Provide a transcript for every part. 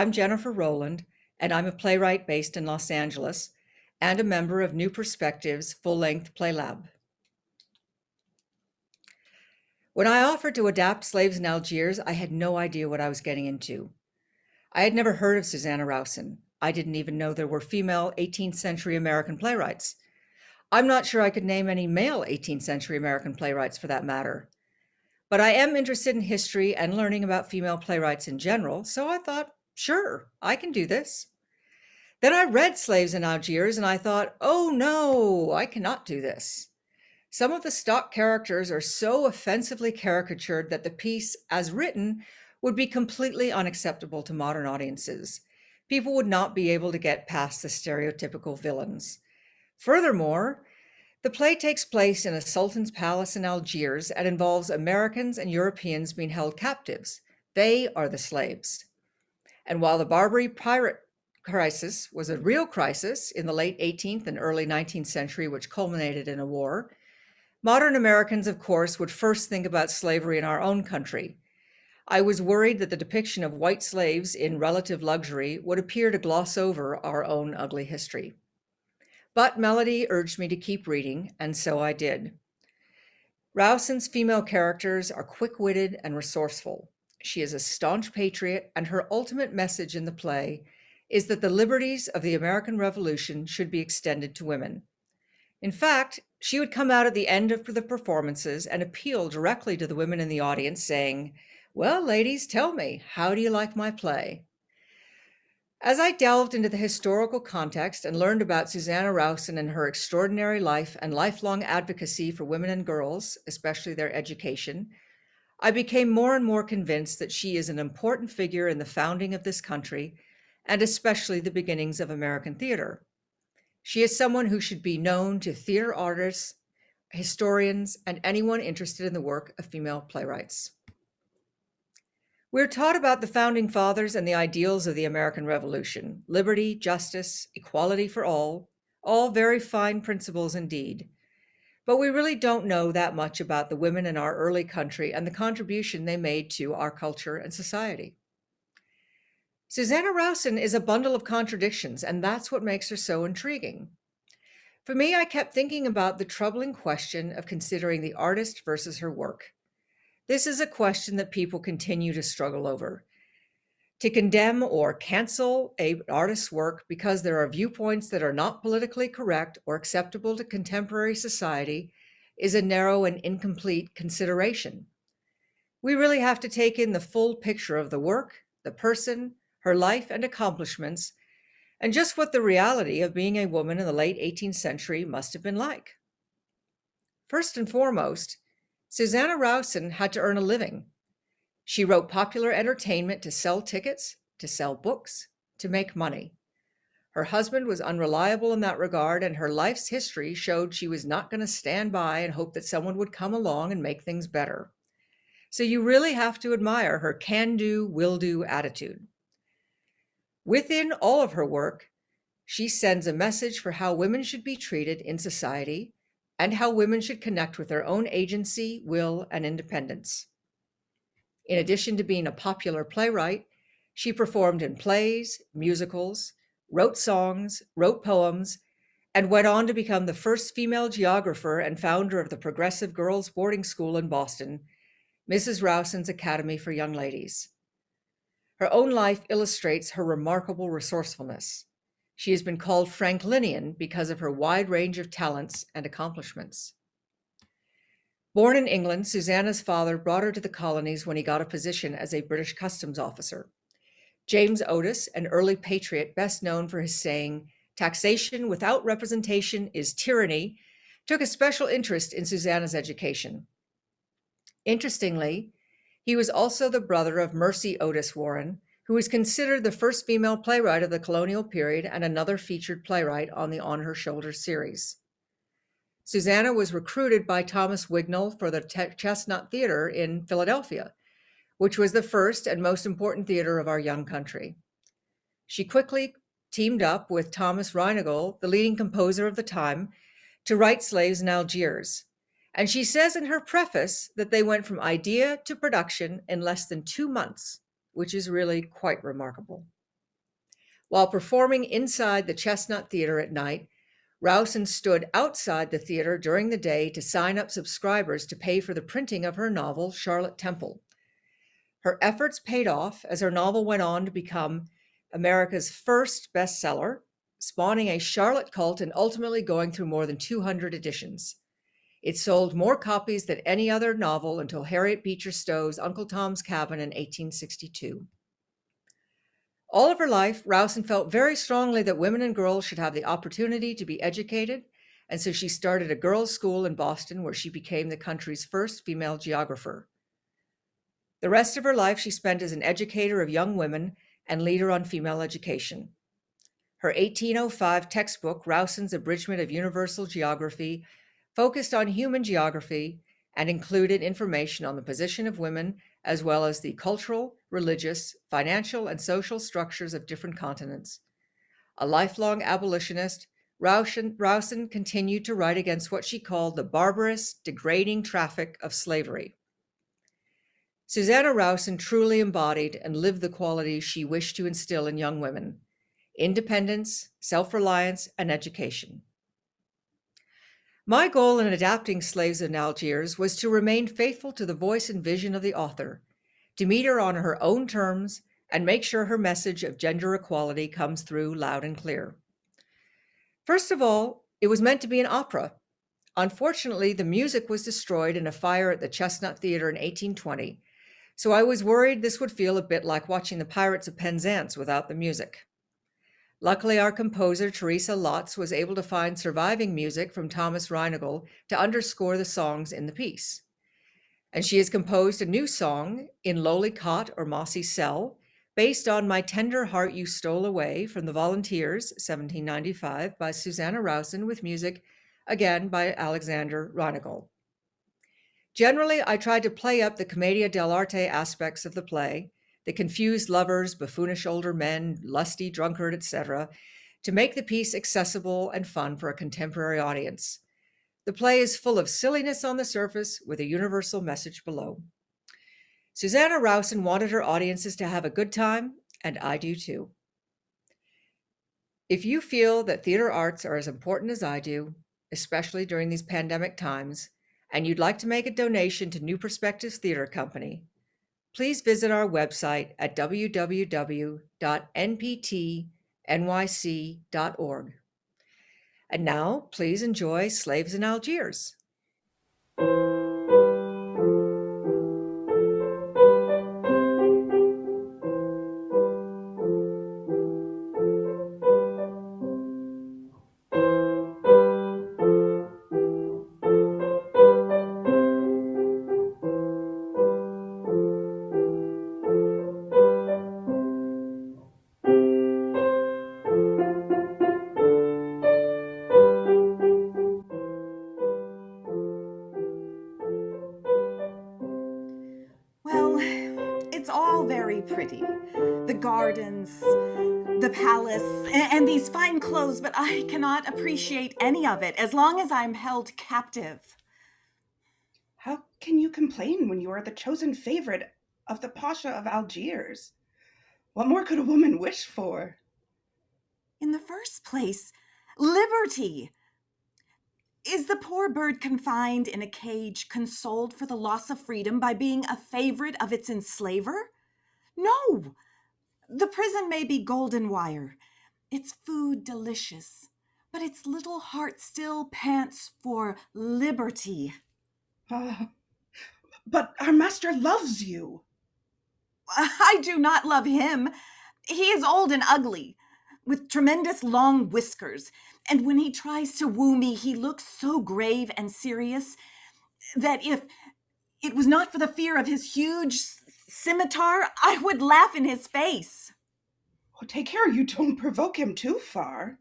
I'm Jennifer Rowland, and I'm a playwright based in Los Angeles and a member of New Perspectives full-length play lab. When I offered to adapt Slaves in Algiers, I had no idea what I was getting into. I had never heard of Susanna Rowson. I didn't even know there were female 18th century American playwrights. I'm not sure I could name any male 18th century American playwrights for that matter. But I am interested in history and learning about female playwrights in general, so I thought, sure, I can do this. Then I read Slaves in Algiers and I thought, oh no, I cannot do this. Some of the stock characters are so offensively caricatured that the piece, as written, would be completely unacceptable to modern audiences. People would not be able to get past the stereotypical villains. Furthermore, the play takes place in a sultan's palace in Algiers and involves Americans and Europeans being held captives. They are the slaves. And while the Barbary Pirate crisis was a real crisis in the late 18th and early 19th century, which culminated in a war, modern Americans, of course, would first think about slavery in our own country. I was worried that the depiction of white slaves in relative luxury would appear to gloss over our own ugly history. But Melody urged me to keep reading, and so I did. Rowson's female characters are quick-witted and resourceful. She is a staunch patriot, and her ultimate message in the play is that the liberties of the American Revolution should be extended to women. In fact, she would come out at the end of the performances and appeal directly to the women in the audience, saying, "Well, ladies, tell me, how do you like my play?" As I delved into the historical context and learned about Susanna Rowson and her extraordinary life and lifelong advocacy for women and girls, especially their education, I became more and more convinced that she is an important figure in the founding of this country, and especially the beginnings of American theater. She is someone who should be known to theater artists, historians, and anyone interested in the work of female playwrights. We're taught about the founding fathers and the ideals of the American Revolution: liberty, justice, equality for all very fine principles indeed. But we really don't know that much about the women in our early country and the contribution they made to our culture and society. Susanna Rowson is a bundle of contradictions, and that's what makes her so intriguing. For me, I kept thinking about the troubling question of considering the artist versus her work. This is a question that people continue to struggle over. To condemn or cancel an artist's work because there are viewpoints that are not politically correct or acceptable to contemporary society is a narrow and incomplete consideration. We really have to take in the full picture of the work, the person, her life and accomplishments, and just what the reality of being a woman in the late 18th century must have been like. First and foremost, Susanna Rowson had to earn a living. She wrote popular entertainment to sell tickets, to sell books, to make money. Her husband was unreliable in that regard, and her life's history showed she was not going to stand by and hope that someone would come along and make things better. So you really have to admire her can-do, will-do attitude. Within all of her work, she sends a message for how women should be treated in society and how women should connect with their own agency, will, and independence. In addition to being a popular playwright, she performed in plays, musicals, wrote songs, wrote poems, and went on to become the first female geographer and founder of the Progressive Girls Boarding School in Boston, Mrs. Rowson's Academy for Young Ladies. Her own life illustrates her remarkable resourcefulness. She has been called Franklinian because of her wide range of talents and accomplishments. Born in England, Susanna's father brought her to the colonies when he got a position as a British customs officer. James Otis, an early patriot best known for his saying, "Taxation without representation is tyranny," took a special interest in Susanna's education. Interestingly, he was also the brother of Mercy Otis Warren, who is considered the first female playwright of the colonial period and another featured playwright on the On Her Shoulders series. Susanna was recruited by Thomas Wignall for the Chestnut Theater in Philadelphia, which was the first and most important theater of our young country. She quickly teamed up with Thomas Reinagle, the leading composer of the time, to write Slaves in Algiers. And she says in her preface that they went from idea to production in less than 2 months, which is really quite remarkable. While performing inside the Chestnut Theater at night, Rowson stood outside the theater during the day to sign up subscribers to pay for the printing of her novel, Charlotte Temple. Her efforts paid off as her novel went on to become America's first bestseller, spawning a Charlotte cult and ultimately going through more than 200 editions. It sold more copies than any other novel until Harriet Beecher Stowe's Uncle Tom's Cabin in 1862. All of her life, Rowson felt very strongly that women and girls should have the opportunity to be educated, and so she started a girls' school in Boston where she became the country's first female geographer. The rest of her life she spent as an educator of young women and leader on female education. Her 1805 textbook, Rowson's Abridgment of Universal Geography, focused on human geography and included information on the position of women as well as the cultural, religious, financial, and social structures of different continents. A lifelong abolitionist, Rowson continued to write against what she called the barbarous, degrading traffic of slavery. Susanna Rowson truly embodied and lived the qualities she wished to instill in young women: independence, self-reliance, and education. My goal in adapting Slaves in Algiers was to remain faithful to the voice and vision of the author, to meet her on her own terms, and make sure her message of gender equality comes through loud and clear. First of all, it was meant to be an opera. Unfortunately, the music was destroyed in a fire at the Chestnut Theater in 1820, so I was worried this would feel a bit like watching the Pirates of Penzance without the music. Luckily, our composer, Teresa Lotz, was able to find surviving music from Thomas Reinagel to underscore the songs in the piece. And she has composed a new song, In Lowly Cot or Mossy Cell, based on My Tender Heart You Stole Away from the Volunteers, 1795, by Susanna Rowson, with music, again, by Alexander Reinagel. Generally, I tried to play up the commedia dell'arte aspects of the play, the confused lovers, buffoonish older men, lusty drunkard, etc., to make the piece accessible and fun for a contemporary audience. The play is full of silliness on the surface with a universal message below. Susanna Rowson wanted her audiences to have a good time, and I do too. If you feel that theater arts are as important as I do, especially during these pandemic times, and you'd like to make a donation to New Perspectives Theater Company, please visit our website at www.nptnyc.org. And now, please enjoy Slaves in Algiers. Pretty. The gardens, the palace, and these fine clothes, but I cannot appreciate any of it as long as I'm held captive. How can you complain when you are the chosen favorite of the Pasha of Algiers? What more could a woman wish for? In the first place, liberty. Is the poor bird confined in a cage consoled for the loss of freedom by being a favorite of its enslaver? No, the prison may be golden wire, its food delicious, but its little heart still pants for liberty. But our master loves you. I do not love him. He is old and ugly, with tremendous long whiskers, and when he tries to woo me, he looks so grave and serious that if it was not for the fear of his huge scimitar, I would laugh in his face. Oh, take care you don't provoke him too far.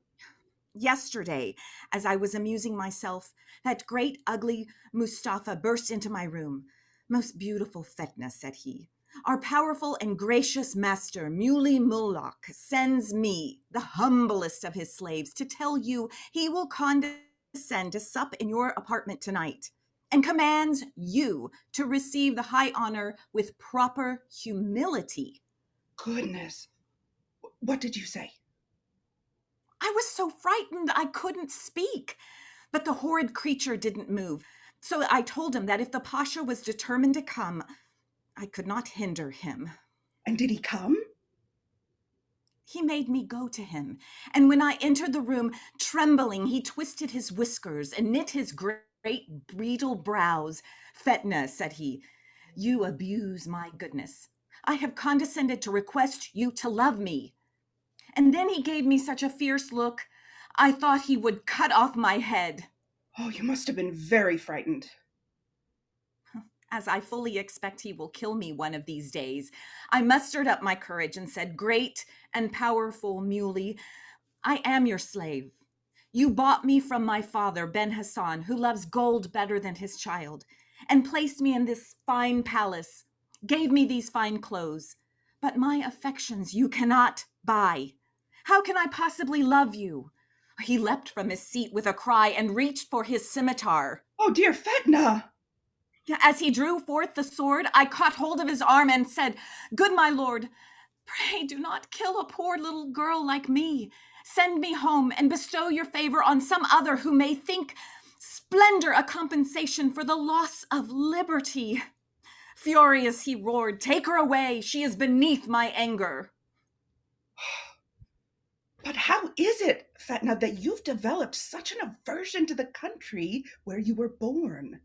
Yesterday, as I was amusing myself, that great ugly Mustafa burst into my room. Most beautiful Fetna, said he, our powerful and gracious master, Muley Mullock, sends me, the humblest of his slaves, to tell you he will condescend to sup in your apartment tonight, and commands you to receive the high honor with proper humility. Goodness. What did you say? I was so frightened I couldn't speak. But the horrid creature didn't move. So I told him that if the Pasha was determined to come, I could not hinder him. And did he come? He made me go to him, and when I entered the room, trembling, he twisted his whiskers and knit his great beetle brows. "Fetna," said he, "you abuse my goodness. I have condescended to request you to love me." And then he gave me such a fierce look, I thought he would cut off my head. Oh, you must have been very frightened. As I fully expect he will kill me one of these days, I mustered up my courage and said, "Great and powerful muley, I am your slave. You bought me from my father, Ben Hassan, who loves gold better than his child, and placed me in this fine palace, gave me these fine clothes. But my affections you cannot buy. How can I possibly love you?" He leapt from his seat with a cry and reached for his scimitar. Oh, dear Fetna! As he drew forth the sword, I caught hold of his arm and said, "Good my lord, pray do not kill a poor little girl like me. Send me home and bestow your favor on some other who may think splendor a compensation for the loss of liberty." Furious, he roared, "Take her away. She is beneath my anger." But how is it, Fetna, that you've developed such an aversion to the country where you were born?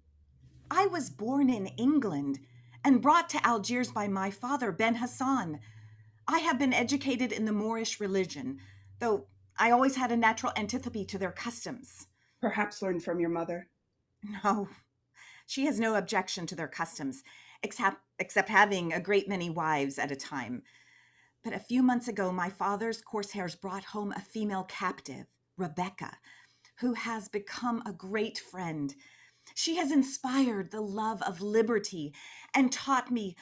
I was born in England and brought to Algiers by my father, Ben Hassan. I have been educated in the Moorish religion, though I always had a natural antipathy to their customs. Perhaps learned from your mother. No, she has no objection to their customs, except having a great many wives at a time. But a few months ago, my father's corsairs brought home a female captive, Rebecca, who has become a great friend. She has inspired the love of liberty and taught me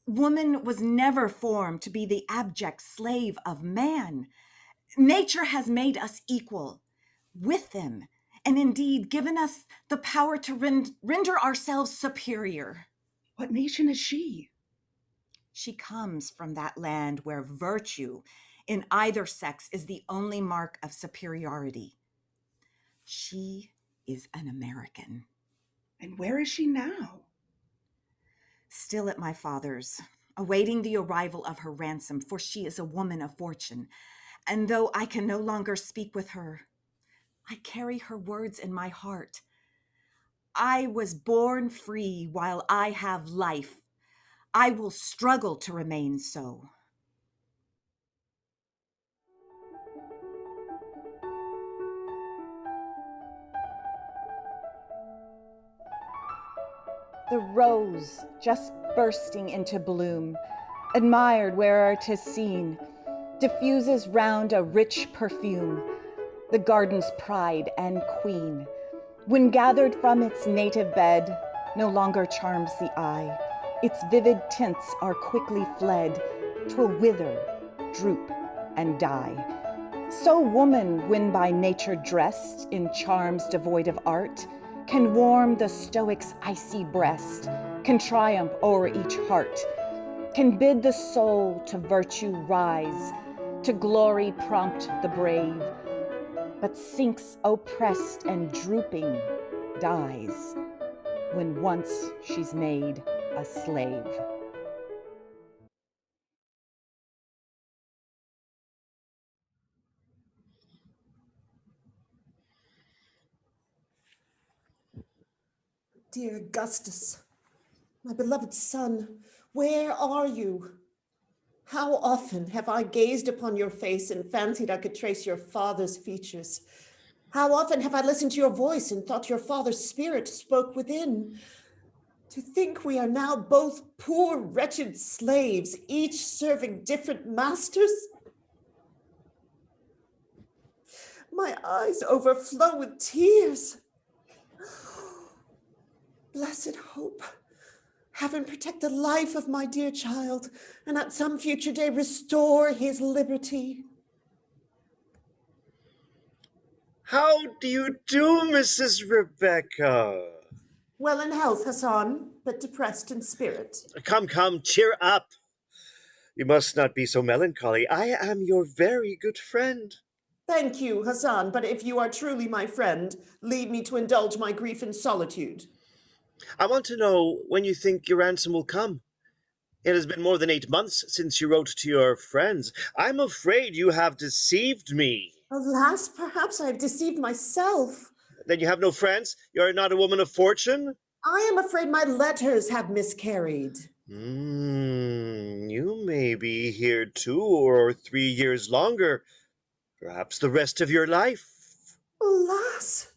woman was never formed to be the abject slave of man. Nature has made us equal with them, and indeed given us the power to render ourselves superior. What nation is she? She comes from that land where virtue in either sex is the only mark of superiority. She is an American. And where is she now? Still at my father's, awaiting the arrival of her ransom, for she is a woman of fortune. And though I can no longer speak with her, I carry her words in my heart. I was born free while I have life. I will struggle to remain so. The rose just bursting into bloom, admired where'er 'tis seen, diffuses round a rich perfume, the garden's pride and queen. When gathered from its native bed, no longer charms the eye. Its vivid tints are quickly fled, 'twill wither, droop, and die. So woman, when by nature dressed in charms devoid of art, can warm the stoic's icy breast, can triumph o'er each heart, can bid the soul to virtue rise, to glory prompt the brave, but sinks oppressed and drooping, dies, when once she's made a slave. Dear Augustus, my beloved son, where are you? How often have I gazed upon your face and fancied I could trace your father's features? How often have I listened to your voice and thought your father's spirit spoke within? To think we are now both poor, wretched slaves, each serving different masters? My eyes overflow with tears. Blessed hope. Heaven protect the life of my dear child, and at some future day restore his liberty. How do you do, Mrs. Rebecca? Well in health, Hassan, but depressed in spirit. Come, cheer up. You must not be so melancholy. I am your very good friend. Thank you, Hassan, but if you are truly my friend, leave me to indulge my grief in solitude. I want to know when you think your ransom will come. It has been more than 8 months since you wrote to your friends. I'm afraid you have deceived me. Alas, perhaps I have deceived myself. Then you have no friends? You're not a woman of fortune? I am afraid my letters have miscarried. You may be here 2 or 3 years longer. Perhaps the rest of your life. Alas,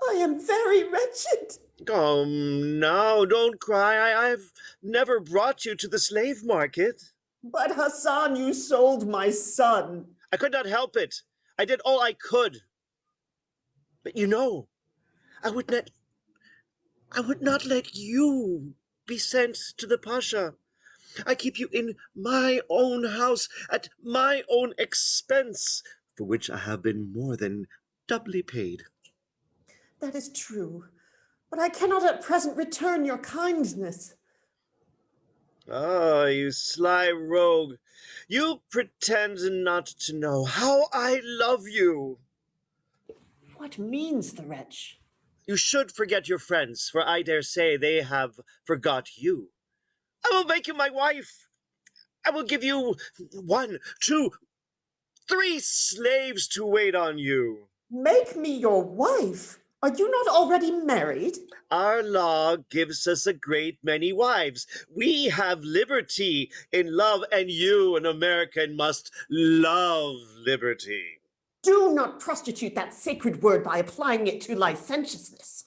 I am very wretched. Now, don't cry. I've never brought you to the slave market. But Hassan, you sold my son. I could not help it. I did all I could. But I would not let you be sent to the Pasha. I keep you in my own house at my own expense, for which I have been more than doubly paid. That is true, but I cannot at present return your kindness. Ah, you sly rogue. You pretend not to know how I love you. What means the wretch? You should forget your friends, for I dare say they have forgot you. I will make you my wife. I will give you 1, 2, 3 slaves to wait on you. Make me your wife? Are you not already married? Our law gives us a great many wives. We have liberty in love, and you, an American, must love liberty. Do not prostitute that sacred word by applying it to licentiousness.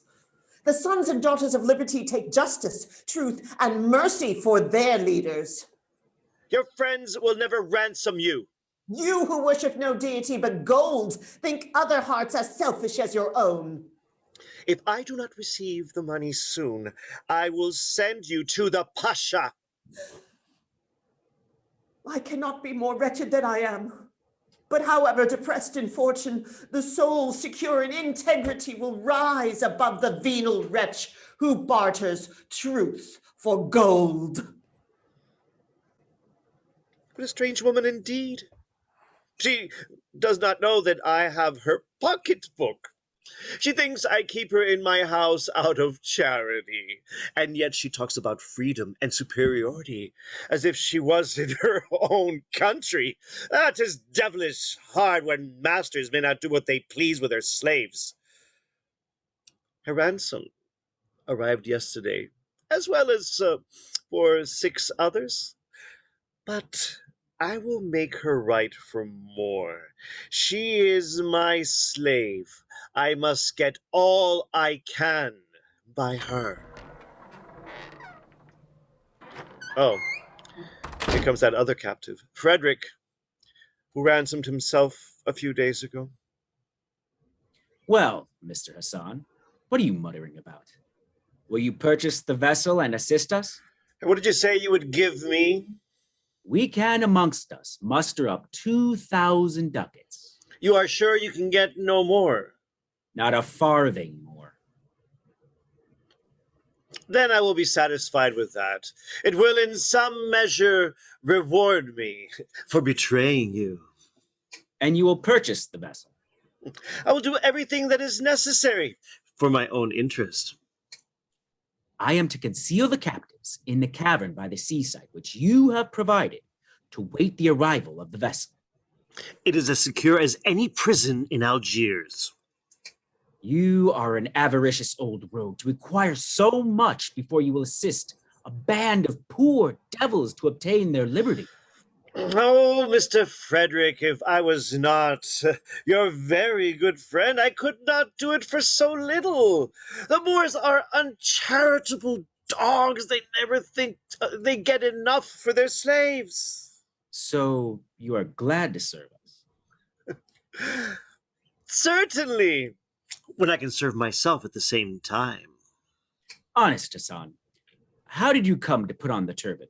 The sons and daughters of liberty take justice, truth, and mercy for their leaders. Your friends will never ransom you. You who worship no deity but gold think other hearts as selfish as your own. If I do not receive the money soon, I will send you to the Pasha. I cannot be more wretched than I am. But however depressed in fortune, the soul secure in integrity will rise above the venal wretch who barters truth for gold. What a strange woman indeed. She does not know that I have her pocketbook. She thinks I keep her in my house out of charity, and yet she talks about freedom and superiority as if she was in her own country. That is devilish hard when masters may not do what they please with their slaves. Her ransom arrived yesterday, as well as for 6 others. But I will make her write for more. She is my slave. I must get all I can by her. Oh, here comes that other captive, Frederick, who ransomed himself a few days ago. Well, Mr. Hassan, what are you muttering about? Will you purchase the vessel and assist us? And what did you say you would give me? We can, amongst us, muster up 2,000 ducats. You are sure you can get no more? Not a farthing more. Then I will be satisfied with that. It will in some measure reward me for betraying you. And you will purchase the vessel? I will do everything that is necessary for my own interest. I am to conceal the captives in the cavern by the seaside, which you have provided to wait the arrival of the vessel. It is as secure as any prison in Algiers. You are an avaricious old rogue to require so much before you will assist a band of poor devils to obtain their liberty. Oh, Mr. Frederick, if I was not your very good friend, I could not do it for so little. The Moors are uncharitable dogs. They never think they get enough for their slaves. So you are glad to serve us? Certainly, when I can serve myself at the same time. Honest, Hassan, how did you come to put on the turban?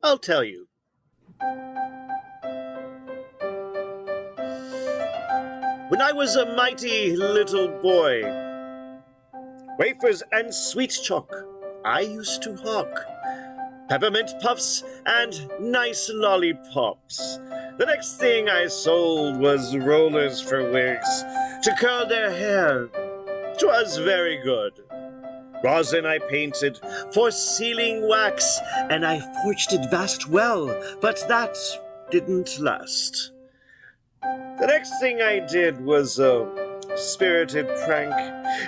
I'll tell you. When I was a mighty little boy, wafers and sweet chalk I used to hawk, peppermint puffs and nice lollipops. The next thing I sold was rollers for wigs, to curl their hair. 'Twas very good. Rosin I painted for sealing wax, and I forged it vast well, but that didn't last. The next thing I did was a spirited prank,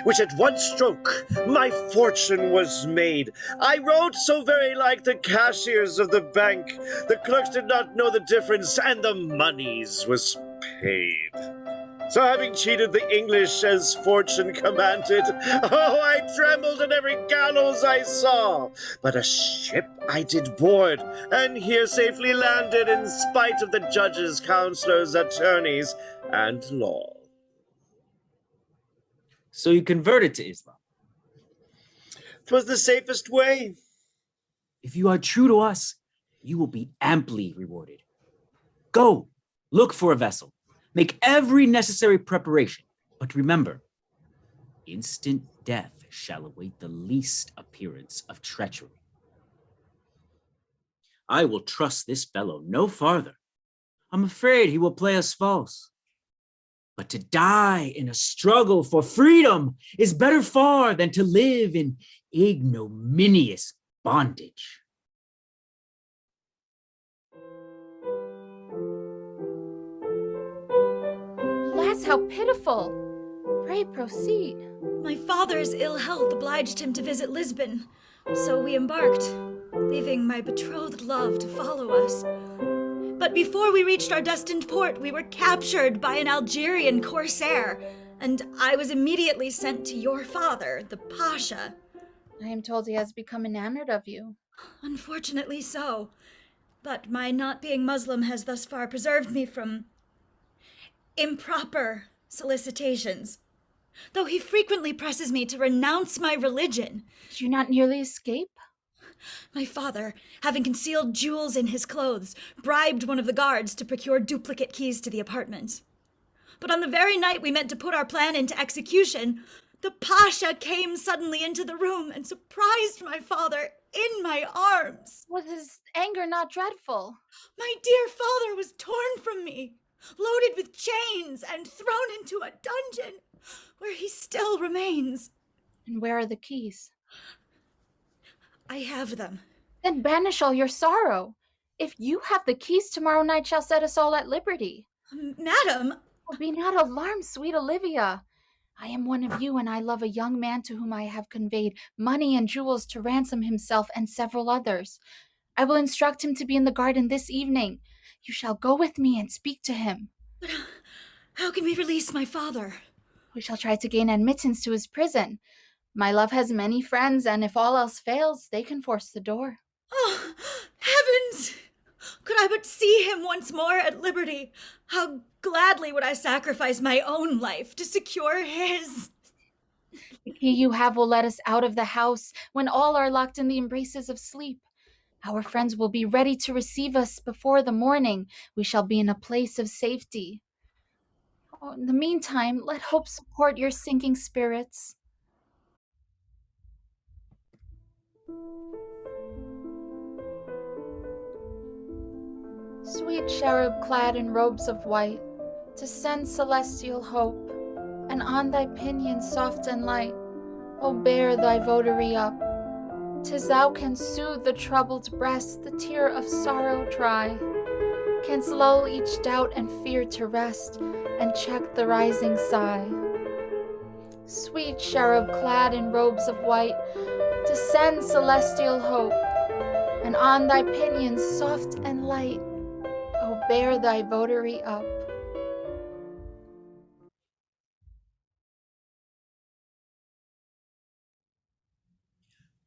which at one stroke my fortune was made. I wrote so very like the cashiers of the bank, the clerks did not know the difference, and the moneys was paid. So having cheated the English as fortune commanded, oh, I trembled at every gallows I saw. But a ship I did board, and here safely landed in spite of the judges, counselors, attorneys, and law. So you converted to Islam. 'Twas the safest way. If you are true to us, you will be amply rewarded. Go, look for a vessel. Make every necessary preparation. But remember, instant death shall await the least appearance of treachery. I will trust this fellow no farther. I'm afraid he will play us false. But to die in a struggle for freedom is better far than to live in ignominious bondage. Alas, how pitiful! Pray proceed. My father's ill health obliged him to visit Lisbon, so we embarked, leaving my betrothed love to follow us. But before we reached our destined port, we were captured by an Algerian corsair, and I was immediately sent to your father, the Pasha. I am told he has become enamored of you. Unfortunately so, but my not being Muslim has thus far preserved me from improper solicitations, though he frequently presses me to renounce my religion. Did you not nearly escape? My father, having concealed jewels in his clothes, bribed one of the guards to procure duplicate keys to the apartment. But on the very night we meant to put our plan into execution, the Pasha came suddenly into the room and surprised my father in my arms. Was his anger not dreadful? My dear father was torn from me, loaded with chains, and thrown into a dungeon, where he still remains. And where are the keys? I have them. Then banish all your sorrow. If you have the keys, tomorrow night shall set us all at liberty. Madam! Oh, be not alarmed, sweet Olivia. I am one of you, and I love a young man to whom I have conveyed money and jewels to ransom himself and several others. I will instruct him to be in the garden this evening. You shall go with me and speak to him. But how can we release my father? We shall try to gain admittance to his prison. My love has many friends, and if all else fails, they can force the door. Oh, heavens! Could I but see him once more at liberty, how gladly would I sacrifice my own life to secure his. The key you have will let us out of the house when all are locked in the embraces of sleep. Our friends will be ready to receive us before the morning. We shall be in a place of safety. Oh, in the meantime, let hope support your sinking spirits. Sweet cherub clad in robes of white, to send celestial hope, and on thy pinions soft and light, O bear thy votary up. 'Tis thou canst soothe the troubled breast, the tear of sorrow dry, canst lull each doubt and fear to rest, and check the rising sigh. Sweet cherub clad in robes of white, to send celestial hope, and on thy pinions soft and light, O bear thy votary up.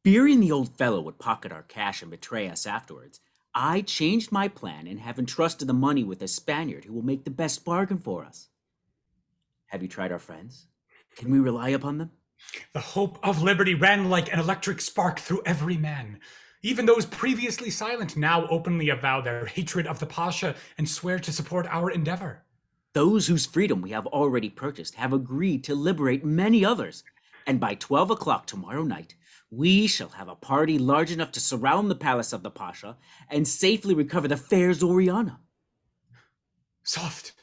Fearing the old fellow would pocket our cash and betray us afterwards, I changed my plan and have entrusted the money with a Spaniard who will make the best bargain for us. Have you tried our friends? Can we rely upon them? The hope of liberty ran like an electric spark through every man. Even those previously silent now openly avow their hatred of the Pasha and swear to support our endeavor. Those whose freedom we have already purchased have agreed to liberate many others, and by 12 o'clock tomorrow night, we shall have a party large enough to surround the palace of the Pasha and safely recover the fair Zoriana. Soft,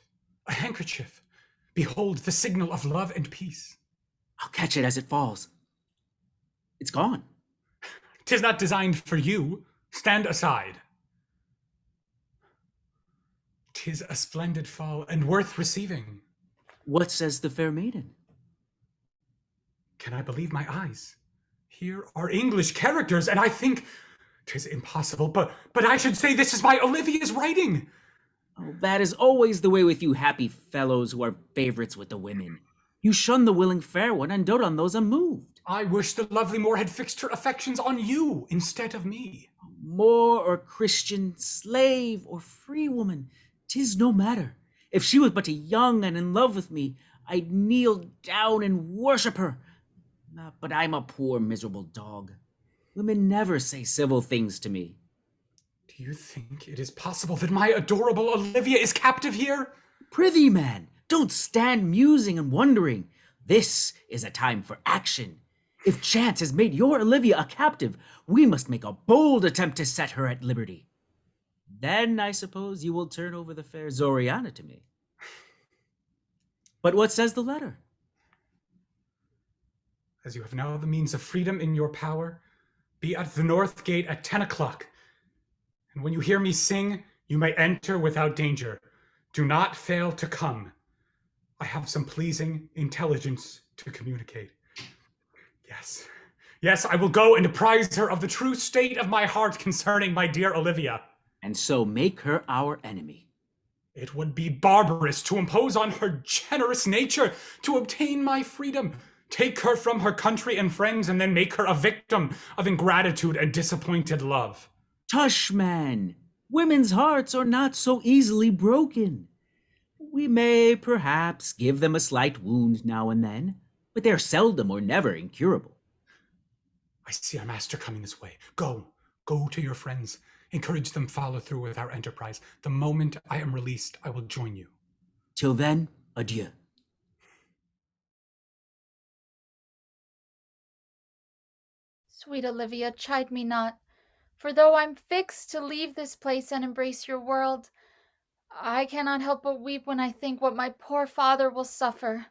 a handkerchief. Behold the signal of love and peace. I'll catch it as it falls. It's gone. 'Tis not designed for you. Stand aside. 'Tis a splendid fall and worth receiving. What says the fair maiden? Can I believe my eyes? Here are English characters, and I think 'tis impossible, but I should say this is my Olivia's writing. Oh, that is always the way with you happy fellows who are favorites with the women. You shun the willing fair one and dote on those unmoved. I wish the lovely Moor had fixed her affections on you instead of me. Moor or Christian, slave or free woman, 'tis no matter. If she was but young and in love with me, I'd kneel down and worship her. But I'm a poor, miserable dog. Women never say civil things to me. Do you think it is possible that my adorable Olivia is captive here? Prithee, man, don't stand musing and wondering. This is a time for action. If chance has made your Olivia a captive, we must make a bold attempt to set her at liberty. Then I suppose you will turn over the fair Zoriana to me. But what says the letter? As you have now the means of freedom in your power, be at the north gate at 10 o'clock. And when you hear me sing, you may enter without danger. Do not fail to come. I have some pleasing intelligence to communicate. Yes, I will go and apprise her of the true state of my heart concerning my dear Olivia. And so make her our enemy. It would be barbarous to impose on her generous nature to obtain my freedom. Take her from her country and friends, and then make her a victim of ingratitude and disappointed love. Tush, man. Women's hearts are not so easily broken. We may perhaps give them a slight wound now and then, but they're seldom or never incurable. I see our master coming this way. Go to your friends. Encourage them follow through with our enterprise. The moment I am released, I will join you. Till then, adieu. Sweet Olivia, chide me not, for though I'm fixed to leave this place and embrace your world, I cannot help but weep when I think what my poor father will suffer.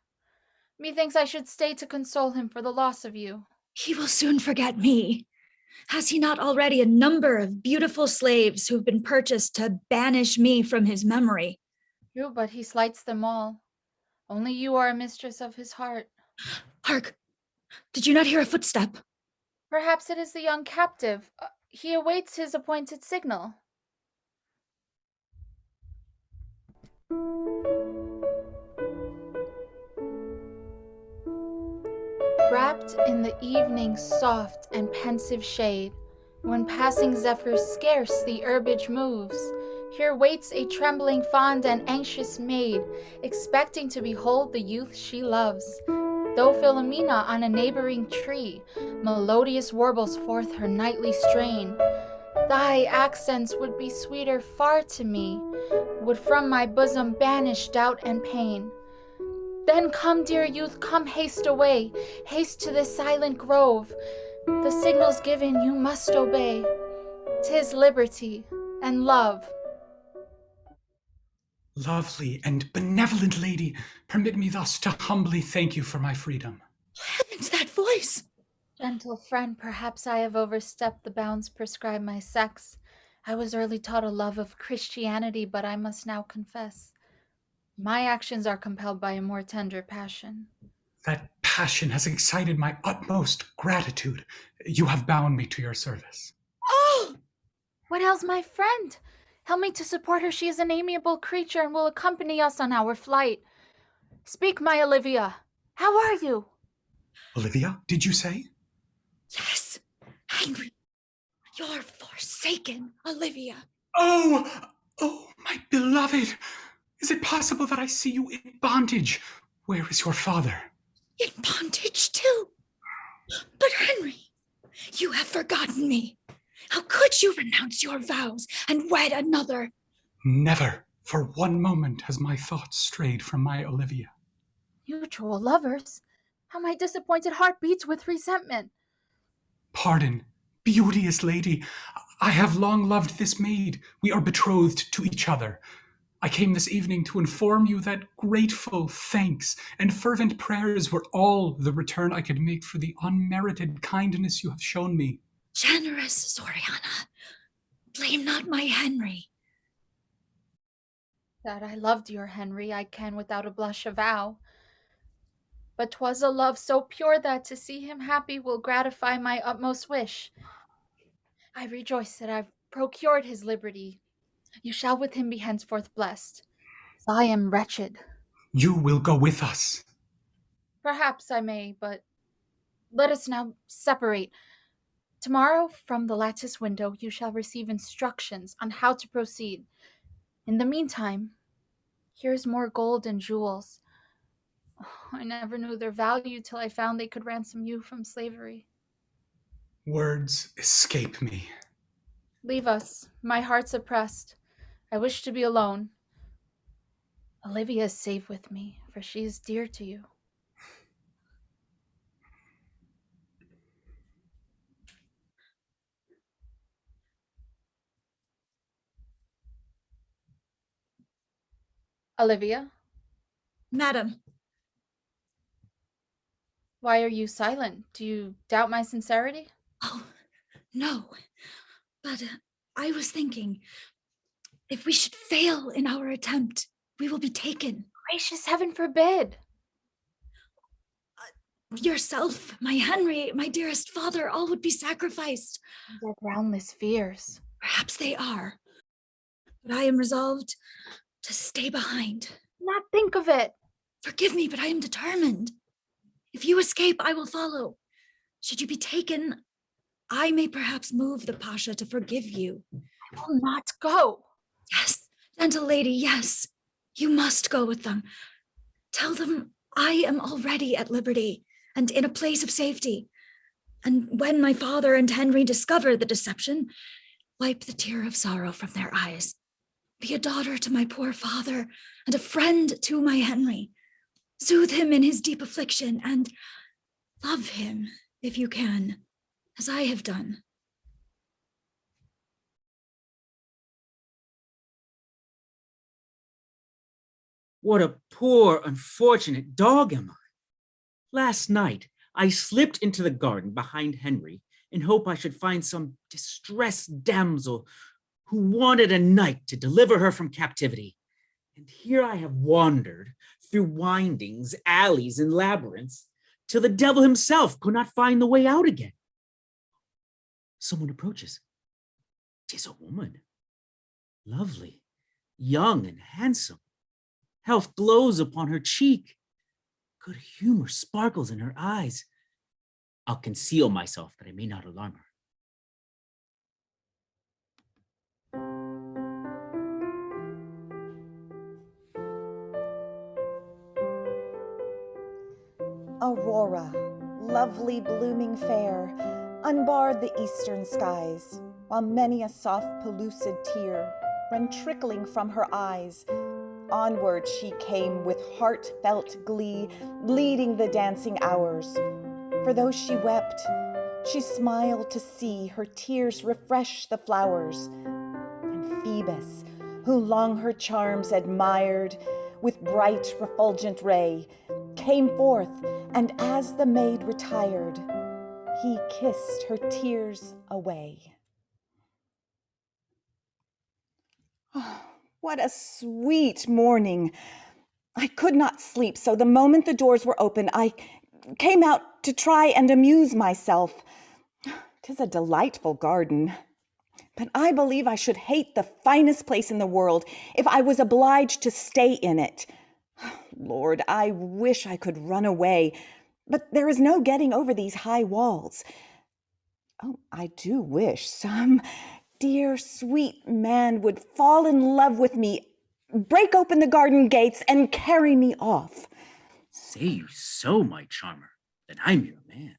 Methinks I should stay to console him for the loss of you. He will soon forget me. Has he not already a number of beautiful slaves who've been purchased to banish me from his memory? True, but he slights them all. Only you are a mistress of his heart. Hark! Did you not hear a footstep? Perhaps it is the young captive. He awaits his appointed signal. Wrapped in the evening's soft and pensive shade, when passing zephyrs scarce the herbage moves, here waits a trembling fond and anxious maid, expecting to behold the youth she loves. Though Philomena on a neighboring tree melodious warbles forth her nightly strain, thy accents would be sweeter far to me, would from my bosom banish doubt and pain. Then come, dear youth, come, haste away, haste to this silent grove. The signals given you must obey. 'Tis liberty and love. Lovely and benevolent lady, permit me thus to humbly thank you for my freedom. Heavens, that voice! Gentle friend, perhaps I have overstepped the bounds prescribed my sex. I was early taught a love of Christianity, but I must now confess, my actions are compelled by a more tender passion. That passion has excited my utmost gratitude. You have bound me to your service. Oh! What ails my friend? Help me to support her. She is an amiable creature and will accompany us on our flight. Speak, my Olivia. How are you? Olivia, did you say? Yes, Henry. Your forsaken Olivia. Oh, my beloved. Is it possible that I see you in bondage? Where is your father? In bondage, too. But Henry, you have forgotten me. How could you renounce your vows and wed another? Never for one moment has my thoughts strayed from my Olivia. Mutual lovers? How my disappointed heart beats with resentment. Pardon, beauteous lady. I have long loved this maid. We are betrothed to each other. I came this evening to inform you that grateful thanks and fervent prayers were all the return I could make for the unmerited kindness you have shown me. Generous Soriana, blame not my Henry. That I loved your Henry I can without a blush avow. But 'twas a love so pure that to see him happy will gratify my utmost wish. I rejoice that I've procured his liberty. You shall with him be henceforth blessed. I am wretched. You will go with us. Perhaps I may, but let us now separate. Tomorrow, from the lattice window, you shall receive instructions on how to proceed. In the meantime, here's more gold and jewels. I never knew their value till I found they could ransom you from slavery. Words escape me. Leave us. My heart's oppressed. I wish to be alone. Olivia is safe with me, for she is dear to you. Olivia, Madam, why are you silent? Do you doubt my sincerity? oh, no. But I was thinking, if we should fail in our attempt, we will be taken. Gracious heaven forbid! Yourself, my Henry, my dearest father, all would be sacrificed. They're groundless fears. Perhaps they are. But I am resolved to stay behind. Not think of it. Forgive me, but I am determined. If you escape, I will follow. Should you be taken, I may perhaps move the Pasha to forgive you. I will not go. Yes, gentle lady, yes. You must go with them. Tell them I am already at liberty and in a place of safety. And when my father and Henry discover the deception, wipe the tear of sorrow from their eyes. Be a daughter to my poor father and a friend to my Henry. Soothe him in his deep affliction and love him if you can, as I have done. What a poor, unfortunate dog am I. Last night, I slipped into the garden behind Henry in hope I should find some distressed damsel who wanted a knight to deliver her from captivity. And here I have wandered through windings, alleys, and labyrinths till the devil himself could not find the way out again. Someone approaches. 'Tis a woman, lovely, young, and handsome. Health glows upon her cheek. Good humor sparkles in her eyes. I'll conceal myself that I may not alarm her. Aurora, lovely blooming fair, unbarred the eastern skies, while many a soft pellucid tear ran trickling from her eyes. Onward she came with heartfelt glee, leading the dancing hours. For though she wept, she smiled to see her tears refresh the flowers. And Phoebus, who long her charms admired, with bright refulgent ray, came forth, and as the maid retired, he kissed her tears away. Oh, what a sweet morning! I could not sleep, so the moment the doors were open, I came out to try and amuse myself. 'Tis a delightful garden, but I believe I should hate the finest place in the world if I was obliged to stay in it. Lord, I wish I could run away, but there is no getting over these high walls. Oh, I do wish some dear, sweet man would fall in love with me, break open the garden gates, and carry me off. Say you so, my charmer, then I'm your man.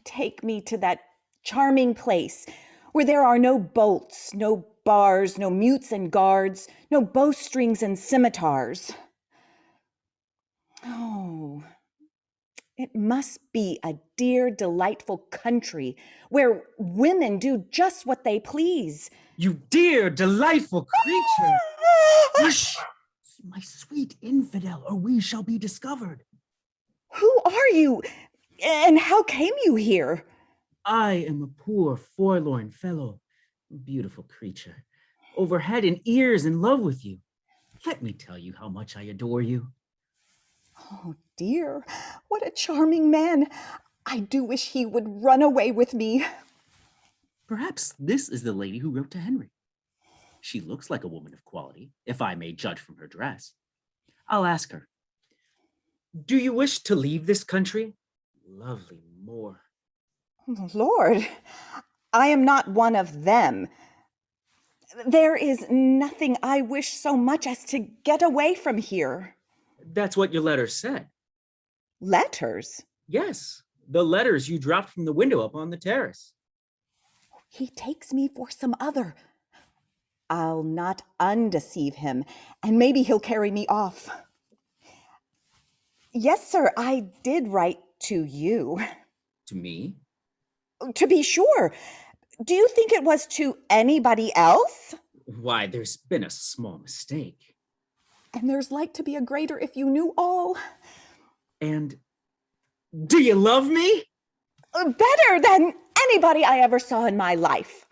Take me to that charming place where there are no bolts, no bars, no mutes and guards, no bowstrings and scimitars. Oh, It must be a dear, delightful country where women do just what they please. You dear, delightful creature! Hush! My sweet infidel, or we shall be discovered. Who are you? And how came you here? I am a poor, forlorn fellow, beautiful creature, over head and ears in love with you. Let me tell you how much I adore you. Oh dear, what a charming man. I do wish he would run away with me. Perhaps this is the lady who wrote to Henry. She looks like a woman of quality, if I may judge from her dress. I'll ask her. Do you wish to leave this country? Lovely Moor. Lord, I am not one of them. There is nothing I wish so much as to get away from here. That's what your letter said. Letters? Yes, the letters you dropped from the window up on the terrace. He takes me for some other. I'll not undeceive him, and maybe he'll carry me off. Yes, sir, I did write to you. To me? To be sure. Do you think it was to anybody else? Why, there's been a small mistake. And there's like to be a greater if you knew all. And do you love me? Better than anybody I ever saw in my life.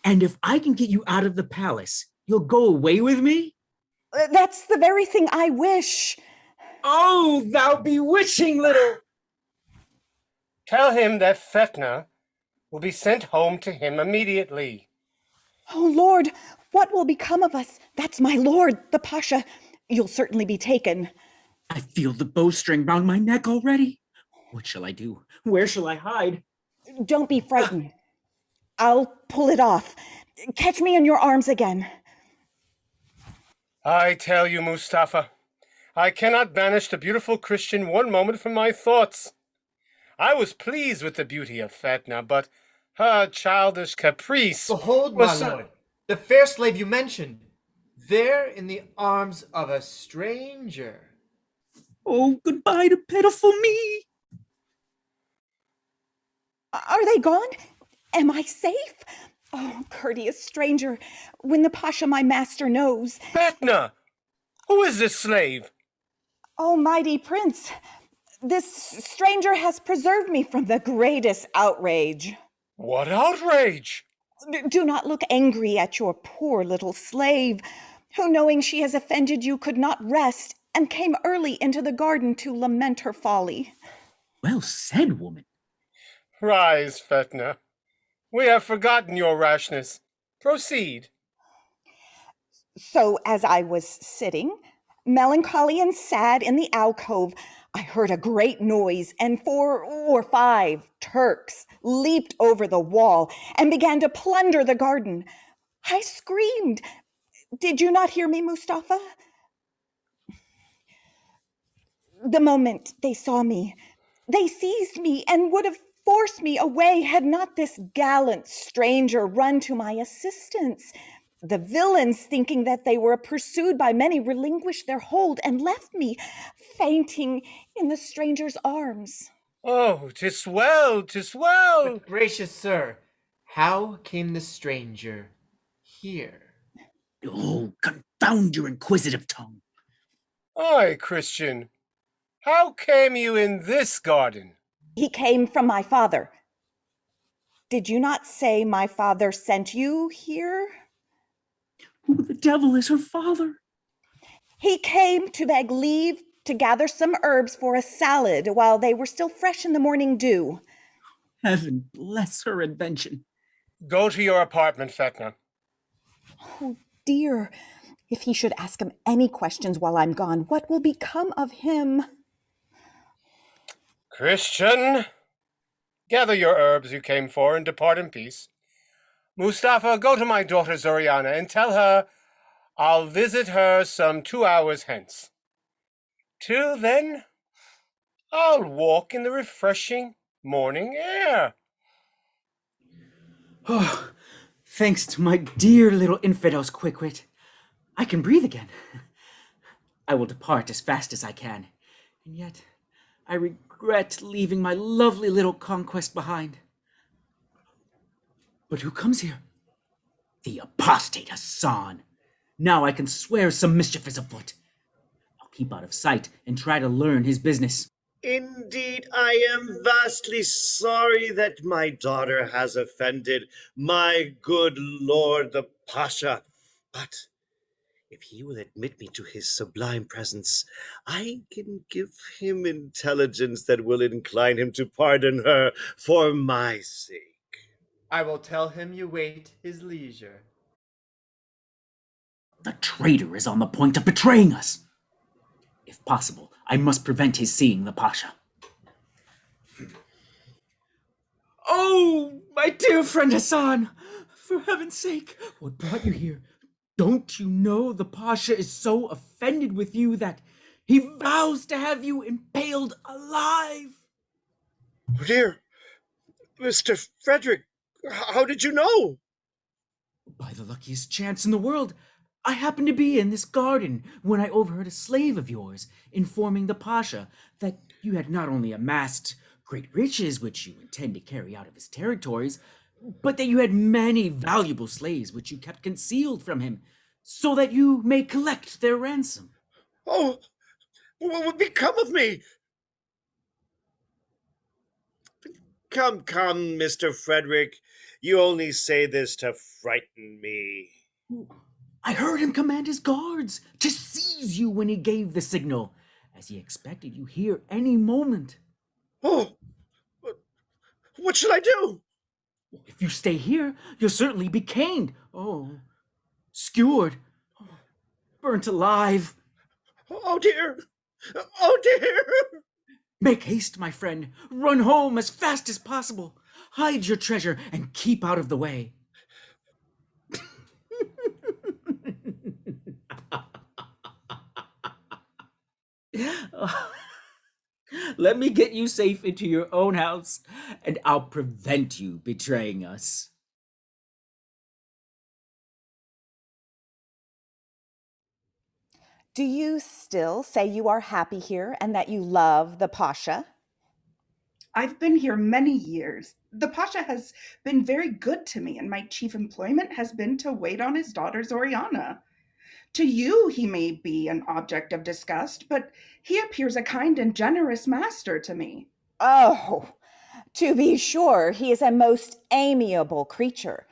And if I can get you out of the palace, you'll go away with me? That's the very thing I wish. Oh, thou bewitching little... Tell him that Fetna will be sent home to him immediately. Oh, Lord, what will become of us? That's my lord, the Pasha. You'll certainly be taken. I feel the bowstring round my neck already. What shall I do? Where shall I hide? Don't be frightened. I'll pull it off. Catch me in your arms again. I tell you, Mustafa, I cannot banish the beautiful Christian one moment from my thoughts. I was pleased with the beauty of Fetna, but her childish caprice... Behold, my lord, the fair slave you mentioned, there in the arms of a stranger. Oh, goodbye to pitiful me. Are they gone? Am I safe? Oh, courteous stranger, when the Pasha, my master, knows. Fetna! Who is this slave? Oh, mighty prince, this stranger has preserved me from the greatest outrage. What outrage? Do not look angry at your poor little slave, who, knowing she has offended you, could not rest, and came early into the garden to lament her folly. Well said, woman. Rise, Fetna. We have forgotten your rashness. Proceed. So, as I was sitting, melancholy and sad in the alcove, I heard a great noise, and 4 or 5 Turks leaped over the wall and began to plunder the garden. I screamed. Did you not hear me, Mustafa? The moment they saw me, they seized me and would have forced me away had not this gallant stranger run to my assistance. The villains, thinking that they were pursued by many, relinquished their hold and left me fainting in the stranger's arms. Oh, 'tis well, 'tis well. But gracious sir, how came the stranger here? Oh, confound your inquisitive tongue. Aye, Christian. How came you in this garden? He came from my father. Did you not say my father sent you here? Who the devil is her father? He came to beg leave to gather some herbs for a salad while they were still fresh in the morning dew. Heaven bless her invention. Go to your apartment, Fetna. Oh, dear. If he should ask him any questions while I'm gone, what will become of him? Christian, gather your herbs you came for and depart in peace. Mustafa, go to my daughter Zoriana and tell her I'll visit her some 2 hours hence. Till then, I'll walk in the refreshing morning air. Oh, thanks to my dear little infidel's quick wit, I can breathe again. I will depart as fast as I can, and yet I regret leaving my lovely little conquest behind. But who comes here? The apostate Hassan. Now I can swear some mischief is afoot. I'll keep out of sight and try to learn his business. Indeed, I am vastly sorry that my daughter has offended my good lord the Pasha. But if he will admit me to his sublime presence, I can give him intelligence that will incline him to pardon her for my sake. I will tell him you wait his leisure. The traitor is on the point of betraying us. If possible, I must prevent his seeing the Pasha. Oh, my dear friend Hassan! For heaven's sake, what brought you here? Don't you know the Pasha is so offended with you that he vows to have you impaled alive? Oh dear, Mr. Frederick, how did you know? By the luckiest chance in the world, I happened to be in this garden when I overheard a slave of yours informing the Pasha that you had not only amassed great riches which you intend to carry out of his territories, but that you had many valuable slaves which you kept concealed from him, so that you may collect their ransom. Oh, what would become of me? Come, Mr. Frederick. You only say this to frighten me. I heard him command his guards to seize you when he gave the signal, as he expected you here any moment. Oh, what should I do? If you stay here, you'll certainly be caned. Oh, skewered. Oh, burnt alive. Oh dear. Oh dear. Make haste, my friend. Run home as fast as possible. Hide your treasure and keep out of the way. Let me get you safe into your own house, and I'll prevent you betraying us. Do you still say you are happy here and that you love the Pasha? I've been here many years. The Pasha has been very good to me, and my chief employment has been to wait on his daughter Zoriana. To you, he may be an object of disgust, but he appears a kind and generous master to me. Oh, to be sure, he is a most amiable creature.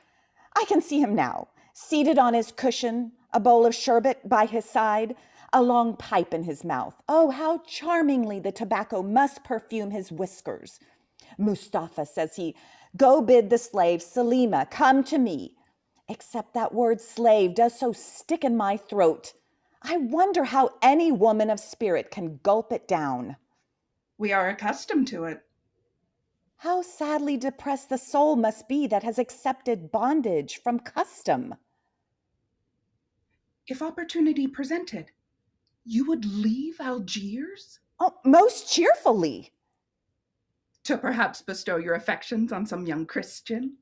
I can see him now, seated on his cushion, a bowl of sherbet by his side, a long pipe in his mouth. Oh, how charmingly the tobacco must perfume his whiskers. Mustafa, says he, go bid the slave Salima come to me. Except that word slave does so stick in my throat. I wonder how any woman of spirit can gulp it down. We are accustomed to it. How sadly depressed the soul must be that has accepted bondage from custom. If opportunity presented, you would leave Algiers? Oh, most cheerfully. To perhaps bestow your affections on some young Christian?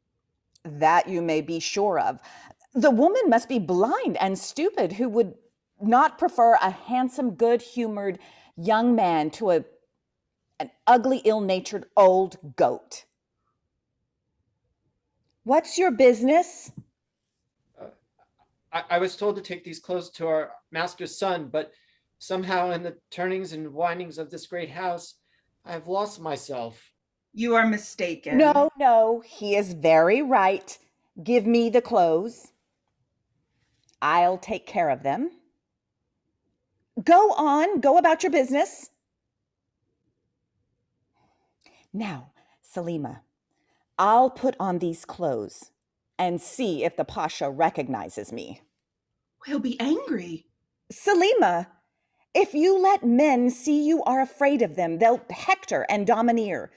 That you may be sure of. The woman must be blind and stupid who would not prefer a handsome, good-humored young man to an ugly, ill-natured old goat. What's your business? I was told to take these clothes to our master's son, but somehow in the turnings and windings of this great house, I have lost myself. You are mistaken. No, he is very right. Give me the clothes. I'll take care of them. Go on, go about your business. Now, Salima, I'll put on these clothes and see if the Pasha recognizes me. He'll be angry. Salima, if you let men see you are afraid of them, they'll hector and domineer.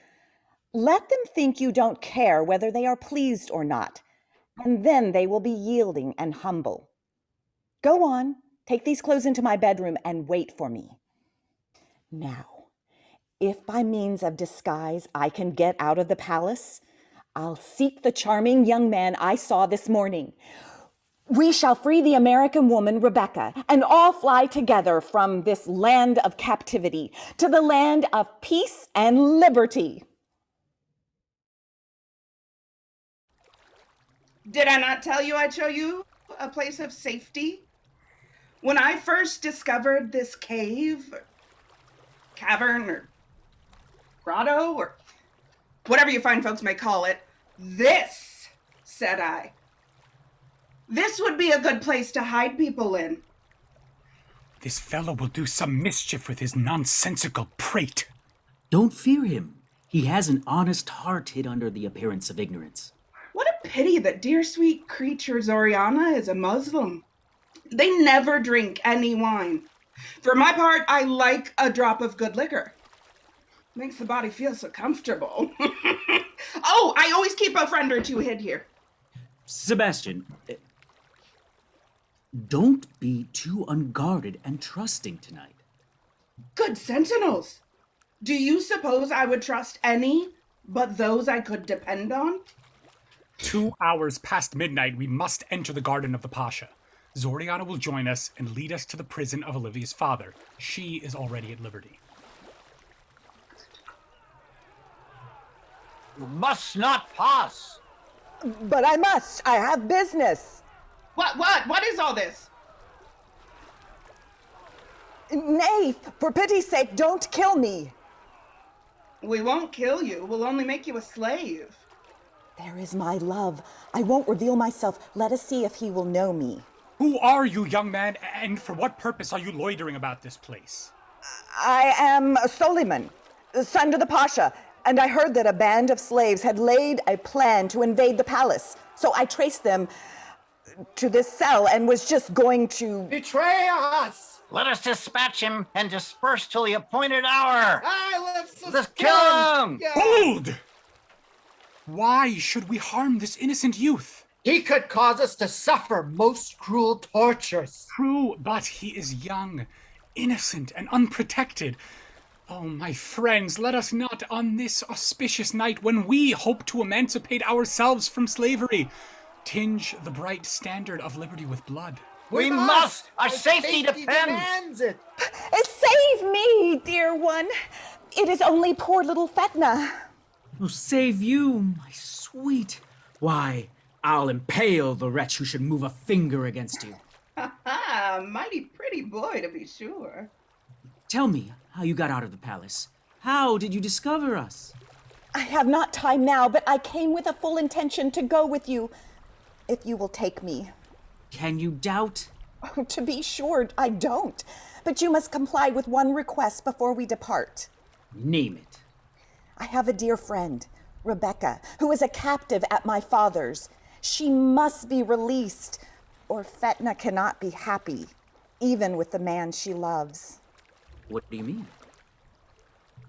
Let them think you don't care whether they are pleased or not, and then they will be yielding and humble. Go on, take these clothes into my bedroom and wait for me. Now, if by means of disguise I can get out of the palace, I'll seek the charming young man I saw this morning. We shall free the American woman, Rebecca, and all fly together from this land of captivity to the land of peace and liberty. Did I not tell you I'd show you a place of safety? When I first discovered this cave, cavern, or grotto, or whatever you fine folks may call it, this, said I, this would be a good place to hide people in. This fellow will do some mischief with his nonsensical prate. Don't fear him. He has an honest heart hid under the appearance of ignorance. What a pity that dear sweet creature Zoriana is a Muslim. They never drink any wine. For my part, I like a drop of good liquor. Makes the body feel so comfortable. Oh, I always keep a friend or two hid here. Sebastian, don't be too unguarded and trusting tonight. Good sentinels. Do you suppose I would trust any but those I could depend on? 2 hours past midnight, we must enter the garden of the Pasha. Zoriana will join us and lead us to the prison of Olivia's father. She is already at liberty. You must not pass. But I must. I have business. What is all this? Nay, for pity's sake, don't kill me. We won't kill you. We'll only make you a slave. There is my love. I won't reveal myself. Let us see if he will know me. Who are you, young man, and for what purpose are you loitering about this place? I am Soliman, son to the Pasha, and I heard that a band of slaves had laid a plan to invade the palace. So I traced them to this cell and was just going to... Betray us! Let us dispatch him and disperse till the appointed hour. Let's kill him! Yeah. Hold! Why should we harm this innocent youth? He could cause us to suffer most cruel tortures. True, but he is young, innocent, and unprotected. Oh, my friends, let us not, on this auspicious night when we hope to emancipate ourselves from slavery, tinge the bright standard of liberty with blood. We must! Our safety depends! It. Save me, dear one. It is only poor little Fetna. Oh, save you, my sweet. Why, I'll impale the wretch who should move a finger against you. Ha ha, mighty pretty boy to be sure. Tell me how you got out of the palace. How did you discover us? I have not time now, but I came with a full intention to go with you, if you will take me. Can you doubt? Oh, to be sure, I don't. But you must comply with one request before we depart. Name it. I have a dear friend, Rebecca, who is a captive at my father's. She must be released, or Fetna cannot be happy, even with the man she loves. What do you mean?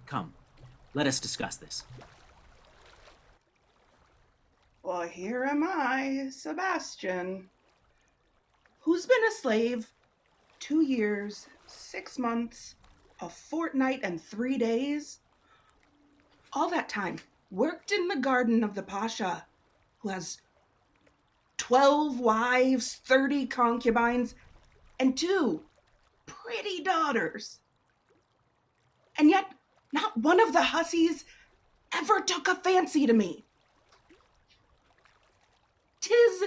Come, let us discuss this. Well, here am I, Sebastian, who's been a slave 2 years, 6 months, a fortnight, and 3 days. All that time, worked in the garden of the Pasha, who has 12 wives, 30 concubines, and 2 pretty daughters. And yet, not one of the hussies ever took a fancy to me. 'Tis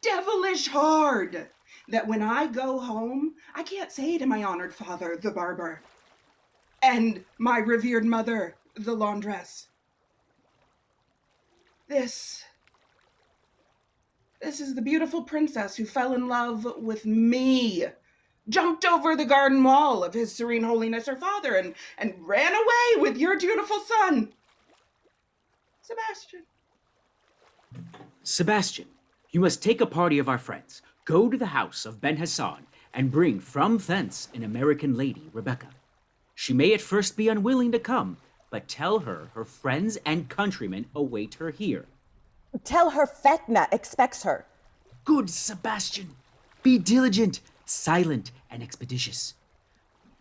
devilish hard that when I go home, I can't say to my honored father, the barber, and my revered mother, the laundress, This is the beautiful princess who fell in love with me, jumped over the garden wall of His Serene Holiness her father, and ran away with your dutiful son, Sebastian. Sebastian, you must take a party of our friends, go to the house of Ben Hassan, and bring from thence an American lady, Rebecca. She may at first be unwilling to come, but tell her her friends and countrymen await her here. Tell her Fetna expects her. Good Sebastian, be diligent, silent, and expeditious.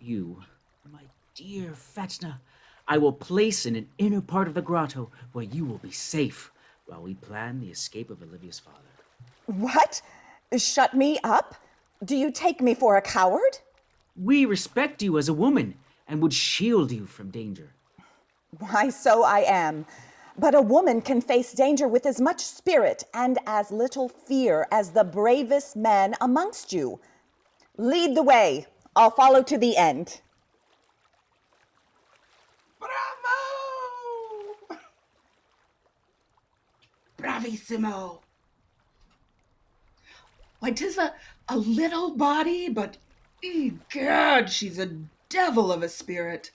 You, my dear Fetna, I will place in an inner part of the grotto where you will be safe while we plan the escape of Olivia's father. What? Shut me up? Do you take me for a coward? We respect you as a woman and would shield you from danger. Why, so I am. But a woman can face danger with as much spirit and as little fear as the bravest man amongst you. Lead the way. I'll follow to the end. Bravo! Bravissimo. Why, 'tis a little body, but, God, she's a devil of a spirit.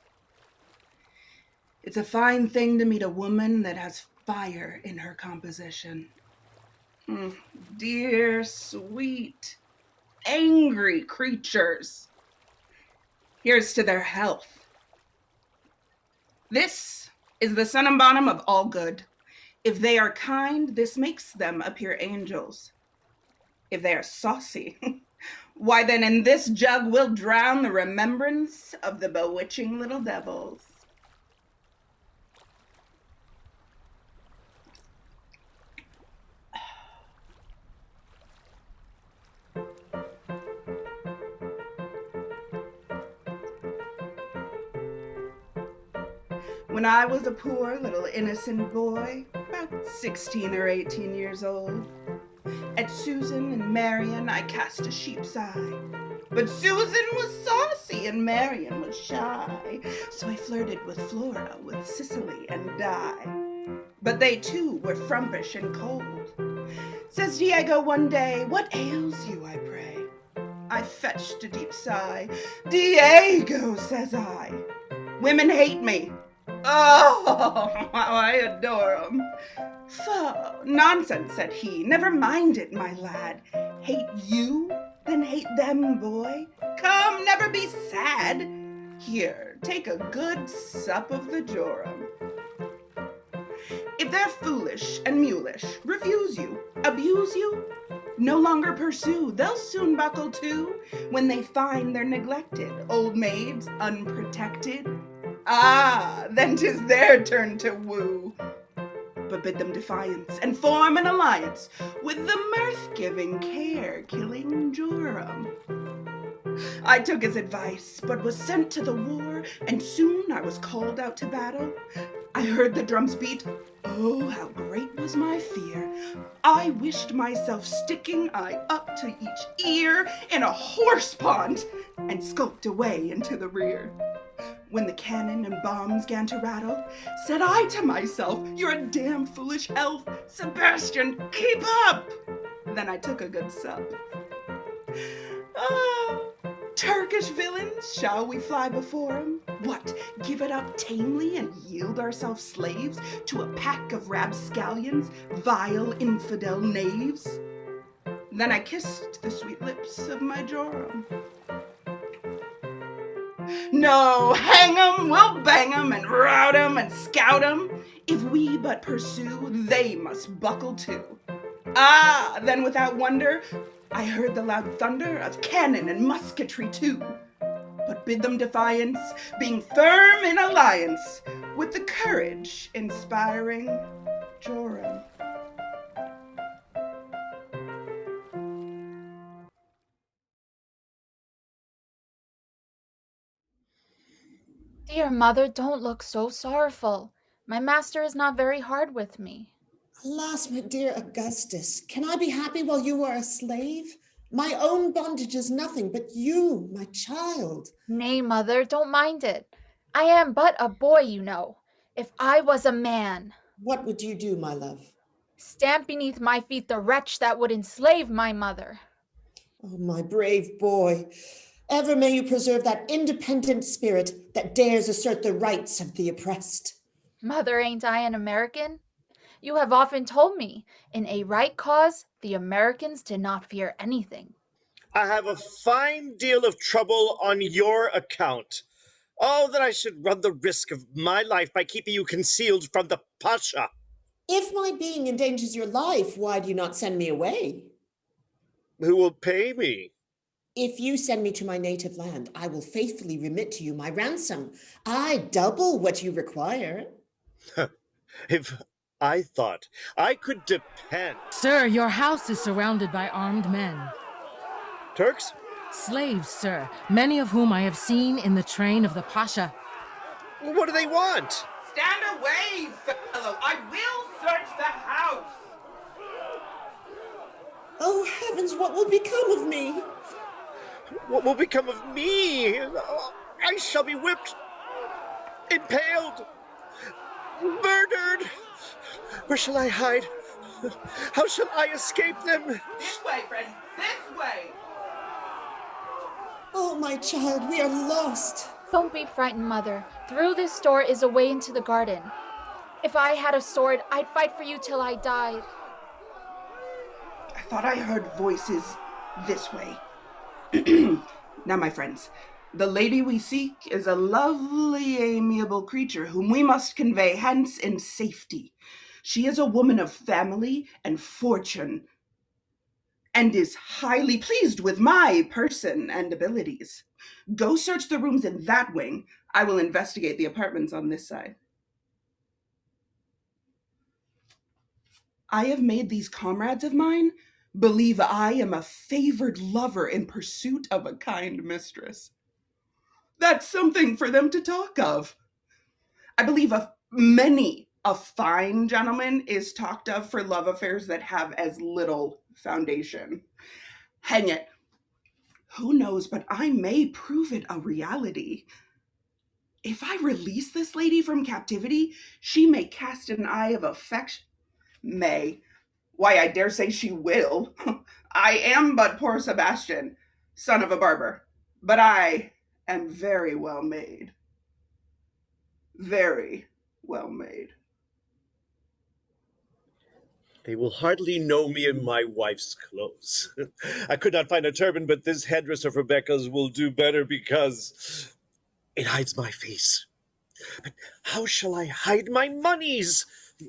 It's a fine thing to meet a woman that has fire in her composition. Dear, sweet, angry creatures. Here's to their health. This is the sun and bottom of all good. If they are kind, this makes them appear angels. If they are saucy, why then in this jug we'll drown the remembrance of the bewitching little devils. When I was a poor little innocent boy, about 16 or 18 years old, at Susan and Marion I cast a sheep's eye. But Susan was saucy and Marion was shy, so I flirted with Flora, with Cicely and Di. But they too were frumpish and cold. Says Diego one day, "What ails you, I pray?" I fetched a deep sigh. "Diego," says I, "women hate me. Oh, how I adore 'em." "Pho, nonsense," said he. "Never mind it, my lad. Hate you? Then hate them, boy. Come, never be sad. Here, take a good sup of the jorum. If they're foolish and mulish, refuse you, abuse you, no longer pursue, they'll soon buckle to when they find they're neglected, old maids, unprotected. Ah, then 'tis their turn to woo. But bid them defiance and form an alliance with the mirth-giving, care-killing Joram. I took his advice, but was sent to the war, and soon I was called out to battle. I heard the drums beat. Oh, how great was my fear. I wished myself sticking I up to each ear in a horse pond, and skulked away into the rear. When the cannon and bombs began to rattle, said I to myself, "You're a damn foolish elf. Sebastian, keep up." Then I took a good sup. Ah, Turkish villains, shall we fly before 'em? What, give it up tamely and yield ourselves slaves to a pack of rapscallions, vile infidel knaves? Then I kissed the sweet lips of my Joram. No, hang 'em, we'll bang 'em and rout 'em and scout 'em. If we but pursue, they must buckle to. Ah, then without wonder, I heard the loud thunder of cannon and musketry too. But bid them defiance, being firm in alliance with the courage inspiring Joram. Dear mother, don't look so sorrowful. My master is not very hard with me. Alas, my dear Augustus, can I be happy while you are a slave? My own bondage is nothing, but you, my child. Nay, mother, don't mind it. I am but a boy, you know. If I was a man. What would you do, my love? Stamp beneath my feet the wretch that would enslave my mother. Oh, my brave boy. Ever may you preserve that independent spirit that dares assert the rights of the oppressed. Mother, ain't I an American? You have often told me, in a right cause, the Americans did not fear anything. I have a fine deal of trouble on your account. Oh, that I should run the risk of my life by keeping you concealed from the Pasha. If my being endangers your life, why do you not send me away? Who will pay me? If you send me to my native land, I will faithfully remit to you my ransom. I double what you require. If I thought I could depend. Sir, your house is surrounded by armed men. Turks? Slaves, sir, many of whom I have seen in the train of the Pasha. What do they want? Stand away, fellow! I will search the house! Oh, heavens, what will become of me? What will become of me? Oh, I shall be whipped, impaled, murdered. Where shall I hide? How shall I escape them? This way, friends, this way! Oh, my child, we are lost. Don't be frightened, Mother. Through this door is a way into the garden. If I had a sword, I'd fight for you till I died. I thought I heard voices this way. Now, my friends, the lady we seek is a lovely, amiable creature whom we must convey hence in safety. She is a woman of family and fortune, and is highly pleased with my person and abilities. Go search the rooms in that wing. I will investigate the apartments on this side. I have made these comrades of mine believe I am a favored lover in pursuit of a kind mistress. That's something for them to talk of. I believe many a fine gentleman is talked of for love affairs that have as little foundation. Hang it. Who knows, but I may prove it a reality. If I release this lady from captivity, she may cast an eye of affection. May. Why, I dare say she will. I am but poor Sebastian, son of a barber, but I am very well made. Very well made. They will hardly know me in my wife's clothes. I could not find a turban, but this headdress of Rebecca's will do better because it hides my face. But how shall I hide my moneys?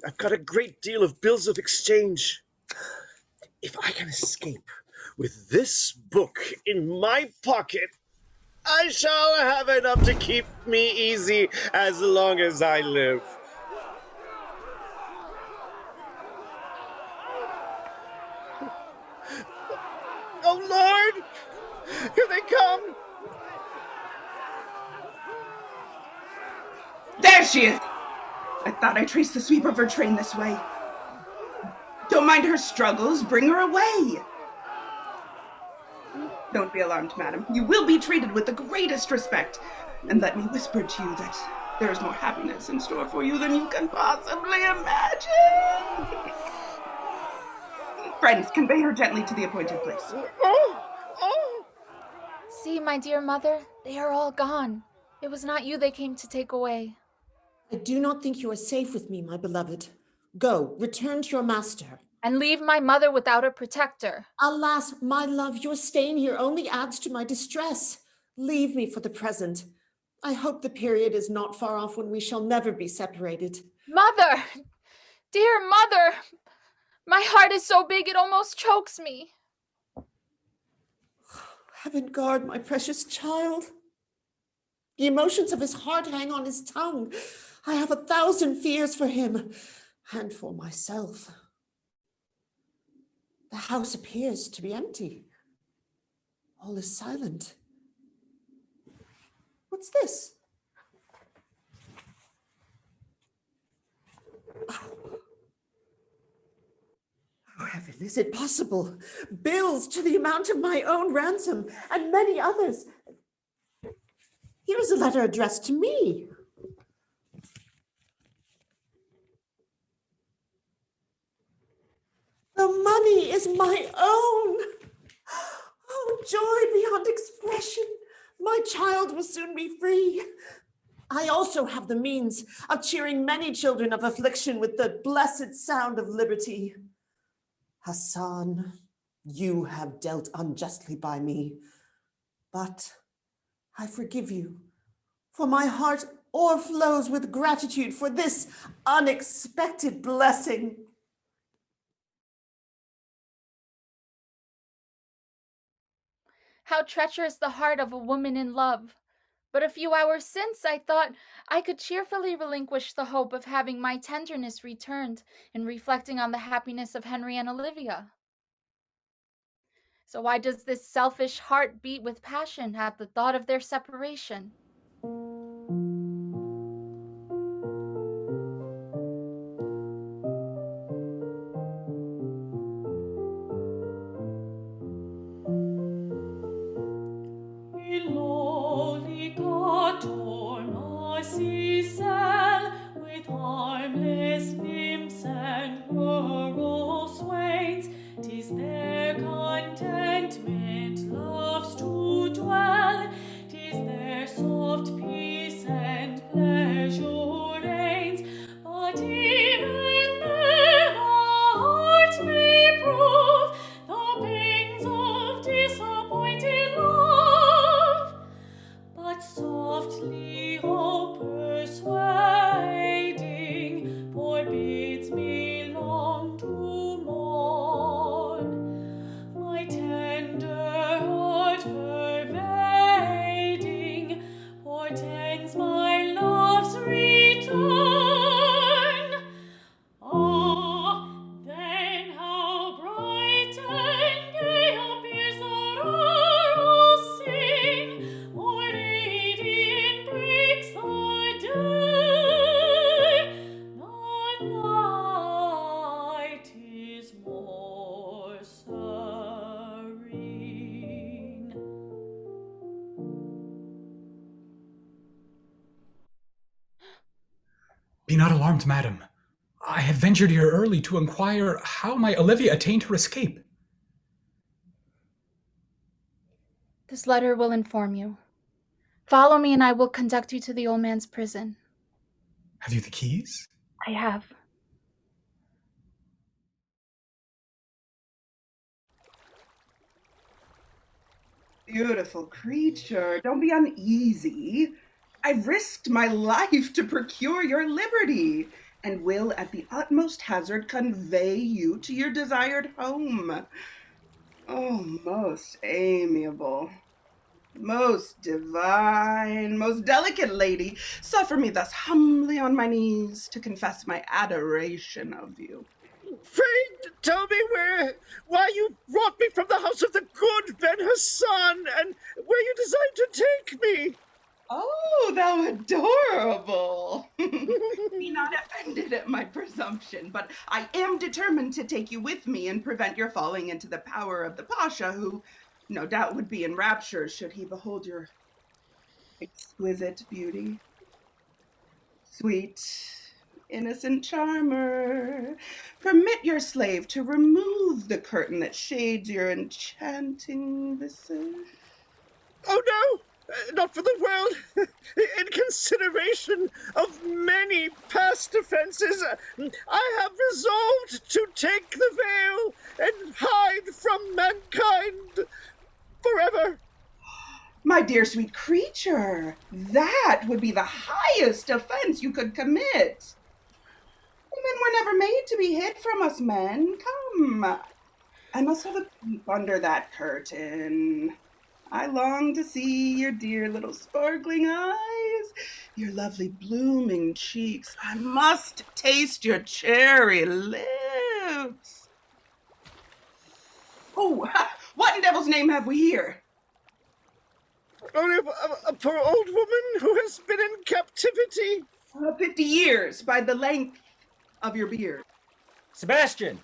I've got a great deal of bills of exchange. If I can escape with this book in my pocket, I shall have enough to keep me easy as long as I live. Oh, Lord! Here they come! There she is! I thought I traced the sweep of her train this way. Don't mind her struggles, bring her away. Don't be alarmed, madam. You will be treated with the greatest respect. And let me whisper to you that there is more happiness in store for you than you can possibly imagine. Friends, convey her gently to the appointed place. See, my dear mother, they are all gone. It was not you they came to take away. I do not think you are safe with me, my beloved. Go, return to your master. And leave my mother without a protector. Alas, my love, your staying here only adds to my distress. Leave me for the present. I hope the period is not far off when we shall never be separated. Mother! Dear mother! My heart is so big it almost chokes me. Heaven guard my precious child. The emotions of his heart hang on his tongue. I have 1,000 fears for him and for myself. The house appears to be empty. All is silent. What's this? Oh, heaven, is it possible? Bills to the amount of my own ransom and many others. Here is a letter addressed to me. The money is my own. Oh, joy beyond expression. My child will soon be free. I also have the means of cheering many children of affliction with the blessed sound of liberty. Hassan, you have dealt unjustly by me, but I forgive you, for my heart o'erflows with gratitude for this unexpected blessing. How treacherous the heart of a woman in love. But a few hours since I thought I could cheerfully relinquish the hope of having my tenderness returned in reflecting on the happiness of Henry and Olivia. So why does this selfish heart beat with passion at the thought of their separation? With harmless nymphs and rural swains, 'tis their contentment loves to dwell, 'tis their soft peace and pleasure reigns. But even there the heart may prove the pangs of disappointed love, but softly hope persuading forbids me long to mourn. My tender heart pervading portends my love's return. Ah, then how bright and gay appears the rural scene, more radiant breaks the day. The night is more serene. Be not alarmed, madam. I have ventured here early to inquire how my Olivia attained her escape. This letter will inform you. Follow me and I will conduct you to the old man's prison. Have you the keys? I have. Beautiful creature, don't be uneasy. I've risked my life to procure your liberty, and will at the utmost hazard convey you to your desired home. Oh, most amiable, most divine, most delicate lady, suffer me thus humbly on my knees to confess my adoration of you. Pray tell me why you brought me from the house of the good Ben Hassan, and where you designed to take me. Oh, thou adorable! Be not offended at my presumption, but I am determined to take you with me and prevent your falling into the power of the Pasha, who no doubt would be in raptures should he behold your exquisite beauty. Sweet, innocent charmer, permit your slave to remove the curtain that shades your enchanting visage. Oh no! Not for the world! In consideration of many past offenses, I have resolved to take the veil and hide from mankind forever. My dear sweet creature, that would be the highest offense you could commit. Women were never made to be hid from us men. Come, I must have a peep under that curtain. I long to see your dear little sparkling eyes, your lovely blooming cheeks. I must taste your cherry lips. Oh, what in devil's name have we here? Only a poor old woman who has been in captivity. 50 years by the length of your beard. Sebastian,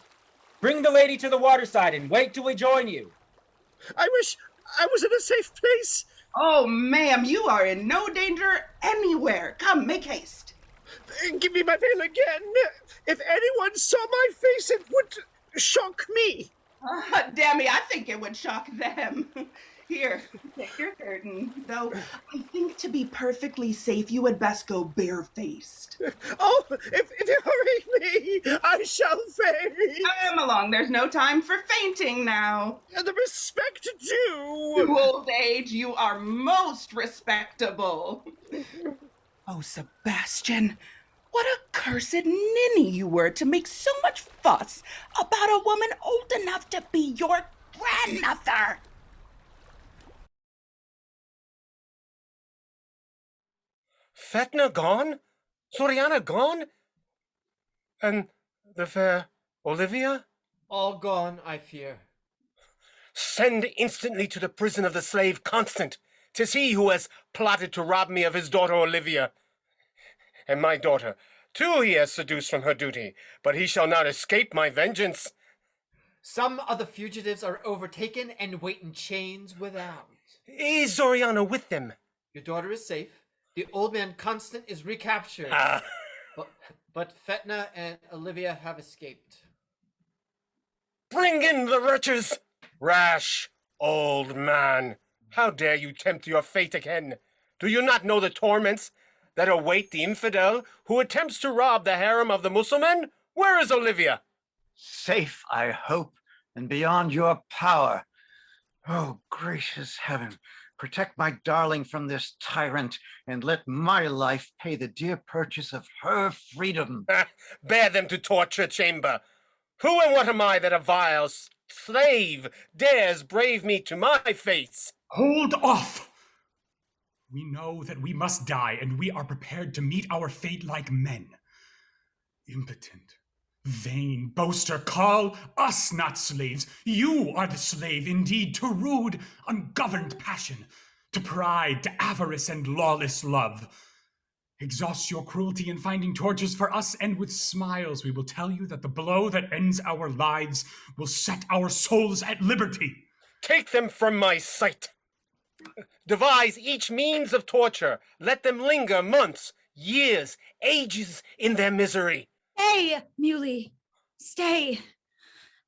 bring the lady to the waterside and wait till we join you. I wish I was in a safe place. Oh, ma'am, you are in no danger anywhere. Come, make haste. Give me my veil again. If anyone saw my face, it would shock me. Damn me, I think it would shock them. Here, take your curtain. Though I think to be perfectly safe, you had best go barefaced. Oh, if you hurry me, I shall faint. Come along, there's no time for fainting now. The respect due. To old age, you are most respectable. Oh, Sebastian, what a cursed ninny you were to make so much fuss about a woman old enough to be your grandmother. Fetna gone? Soriana gone? And the fair Olivia? All gone, I fear. Send instantly to the prison of the slave Constant. 'Tis he who has plotted to rob me of his daughter Olivia. And my daughter, too, he has seduced from her duty, but he shall not escape my vengeance. Some of the fugitives are overtaken and wait in chains without. Is Zoriana with them? Your daughter is safe. The old man Constant is recaptured. But Fetna and Olivia have escaped. Bring in the wretches! Rash old man, how dare you tempt your fate again? Do you not know the torments that await the infidel who attempts to rob the harem of the Mussulman? Where is Olivia? Safe, I hope, and beyond your power. Oh, gracious heaven, protect my darling from this tyrant, and let my life pay the dear purchase of her freedom. Bear them to torture chamber. Who and what am I that a vile slave dares brave me to my face? Hold off! We know that we must die, and we are prepared to meet our fate like men. Impotent, vain boaster, call us not slaves. You are the slave indeed to rude, ungoverned passion, to pride, to avarice, and lawless love. Exhaust your cruelty in finding tortures for us, and with smiles we will tell you that the blow that ends our lives will set our souls at liberty. Take them from my sight. Devise each means of torture. Let them linger months, years, ages in their misery. Hey, Muley, stay.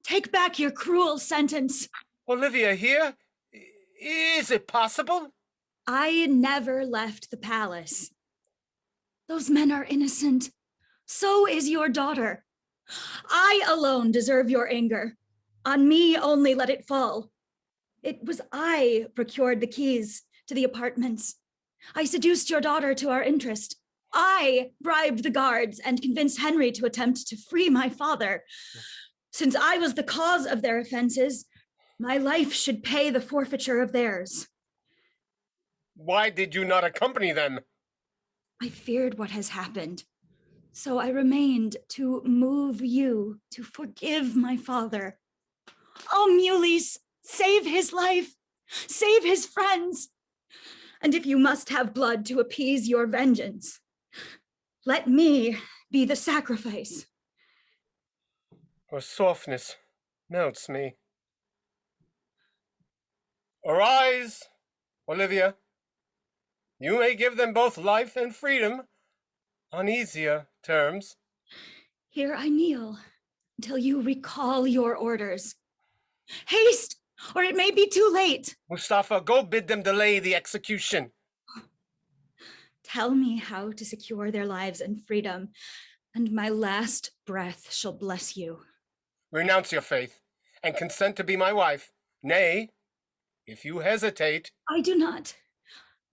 Take back your cruel sentence. Olivia here? Is it possible? I never left the palace. Those men are innocent. So is your daughter. I alone deserve your anger. On me only let it fall. It was I procured the keys to the apartments. I seduced your daughter to our interest. I bribed the guards and convinced Henry to attempt to free my father. Since I was the cause of their offenses, my life should pay the forfeiture of theirs. Why did you not accompany them? I feared what has happened, so I remained to move you to forgive my father. Oh, Muleys, save his life, save his friends. And if you must have blood to appease your vengeance, let me be the sacrifice. Her softness melts me. Arise, Olivia. You may give them both life and freedom on easier terms. Here I kneel until you recall your orders. Haste, or it may be too late. Mustafa, go bid them delay the execution. Tell me how to secure their lives and freedom, and my last breath shall bless you. Renounce your faith and consent to be my wife. Nay, if you hesitate... I do not,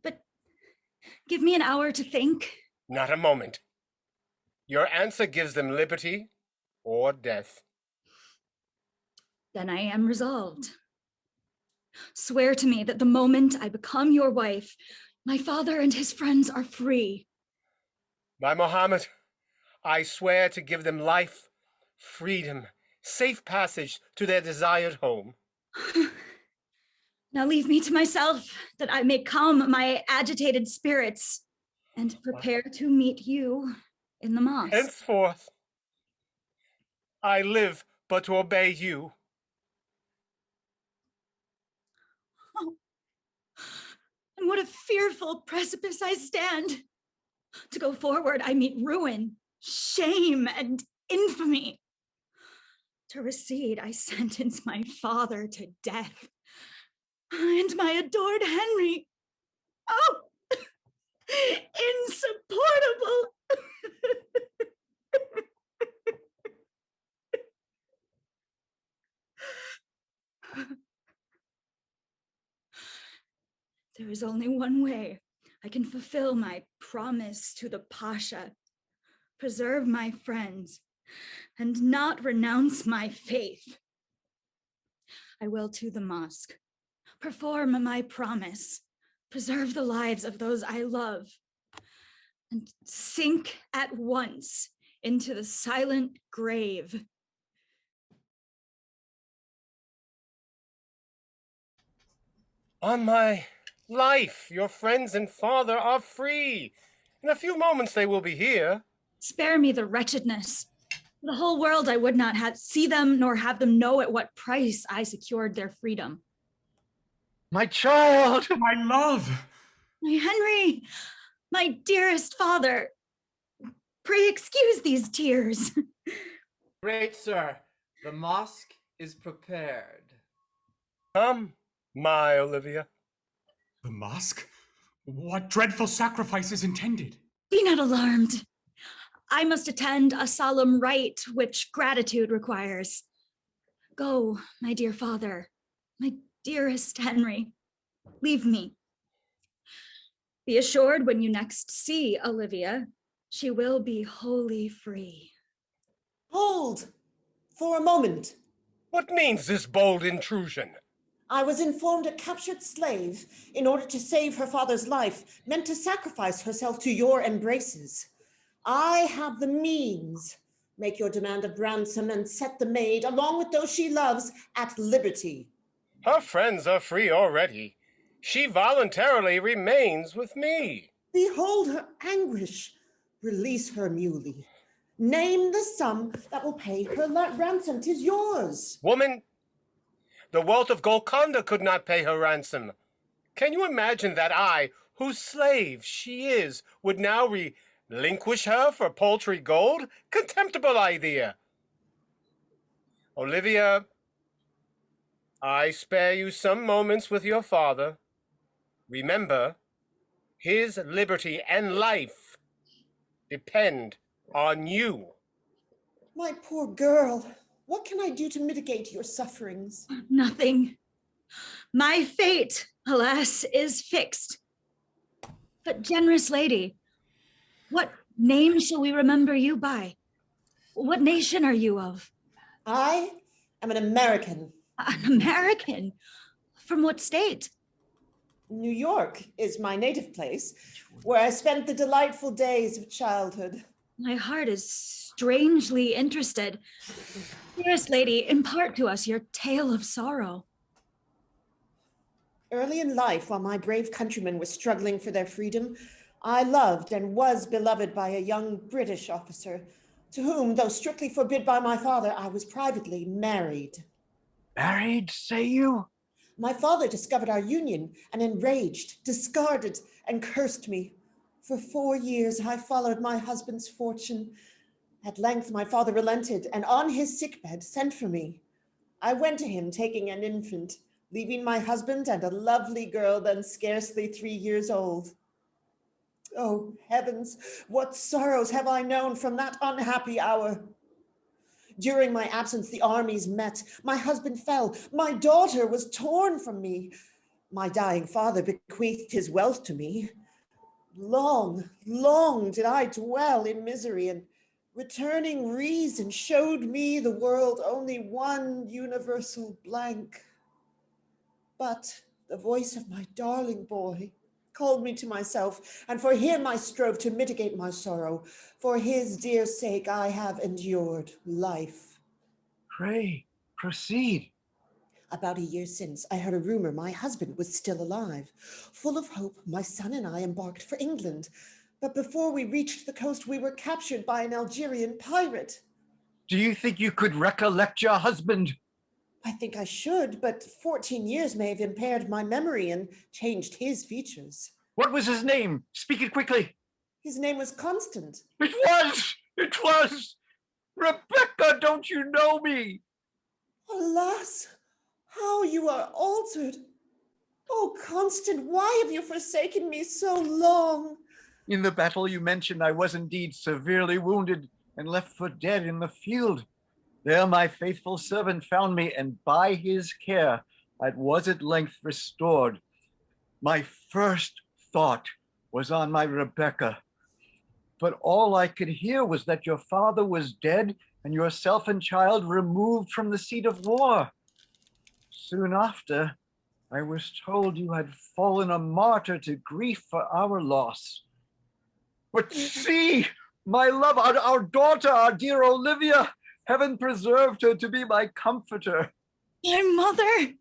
but give me an hour to think. Not a moment. Your answer gives them liberty or death. Then I am resolved. Swear to me that the moment I become your wife, my father and his friends are free. By Mohammed, I swear to give them life, freedom, safe passage to their desired home. Now leave me to myself, that I may calm my agitated spirits and prepare to meet you in the mosque. Henceforth, I live but to obey you. Oh, and what a fearful precipice I stand. To go forward, I meet ruin, shame, and infamy. To recede, I sentence my father to death. And my adored Henry. Oh, insupportable. There is only one way I can fulfill my promise to the Pasha, preserve my friends, and not renounce my faith. I will to the mosque, perform my promise, preserve the lives of those I love, and sink at once into the silent grave. On my life, your friends and father are free. In a few moments they will be here. Spare me the wretchedness. The whole world I would not see them, nor have them know at what price I secured their freedom. My child! My love! My Henry! My dearest father! Pray excuse these tears. Great sir, the mosque is prepared. Come, my Olivia. The mosque? What dreadful sacrifice is intended? Be not alarmed. I must attend a solemn rite which gratitude requires. Go, my dear father, my dearest Henry, leave me. Be assured when you next see Olivia, she will be wholly free. Hold! For a moment. What means this bold intrusion? I was informed a captured slave, in order to save her father's life, meant to sacrifice herself to your embraces. I have the means. Make your demand of ransom and set the maid, along with those she loves, at liberty. Her friends are free already. She voluntarily remains with me. Behold her anguish. Release her, muley. Name the sum that will pay her ransom. 'Tis yours. Woman, the wealth of Golconda could not pay her ransom. Can you imagine that I, whose slave she is, would now relinquish her for paltry gold? Contemptible idea. Olivia, I spare you some moments with your father. Remember, his liberty and life depend on you. My poor girl, what can I do to mitigate your sufferings? Nothing. My fate, alas, is fixed. But generous lady, what name shall we remember you by? What nation are you of? I am an American. An American? From what state? New York is my native place, where I spent the delightful days of childhood. My heart is strangely interested. Dearest lady, impart to us your tale of sorrow. Early in life, while my brave countrymen were struggling for their freedom, I loved and was beloved by a young British officer, to whom, though strictly forbid by my father, I was privately married. Married, say you? My father discovered our union and, enraged, discarded and cursed me. For 4 years I followed my husband's fortune. At length my father relented and on his sickbed sent for me. I went to him taking an infant, leaving my husband and a lovely girl then scarcely 3 years old. Oh, heavens, what sorrows have I known from that unhappy hour! During my absence, the armies met. My husband fell. My daughter was torn from me. My dying father bequeathed his wealth to me. Long, long did I dwell in misery, and returning reason showed me the world only one universal blank. But the voice of my darling boy called me to myself, and for him I strove to mitigate my sorrow. For his dear sake I have endured life. Pray, proceed. About a year since, I heard a rumor my husband was still alive. Full of hope, my son and I embarked for England. But before we reached the coast, we were captured by an Algerian pirate. Do you think you could recollect your husband? I think I should, but 14 years may have impaired my memory and changed his features. What was his name? Speak it quickly. His name was Constant. It was! Rebecca, don't you know me? Alas, how you are altered. Oh, Constant, why have you forsaken me so long? In the battle you mentioned, I was indeed severely wounded and left for dead in the field. There my faithful servant found me, and by his care I was at length restored. My first thought was on my Rebecca, but all I could hear was that your father was dead and yourself and child removed from the seat of war. Soon after, I was told you had fallen a martyr to grief for our loss. But see, my love, our daughter, our dear Olivia, heaven preserved her to be my comforter. My mother!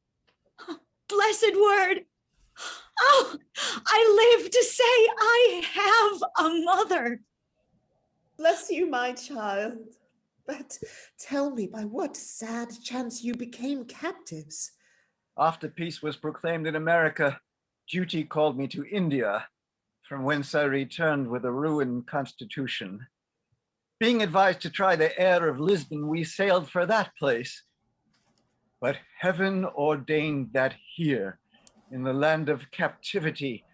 Blessed word! Oh, I live to say I have a mother. Bless you, my child. But tell me, by what sad chance you became captives? After peace was proclaimed in America, duty called me to India, from whence I returned with a ruined constitution. Being advised to try the air of Lisbon, we sailed for that place. But heaven ordained that here, in the land of captivity,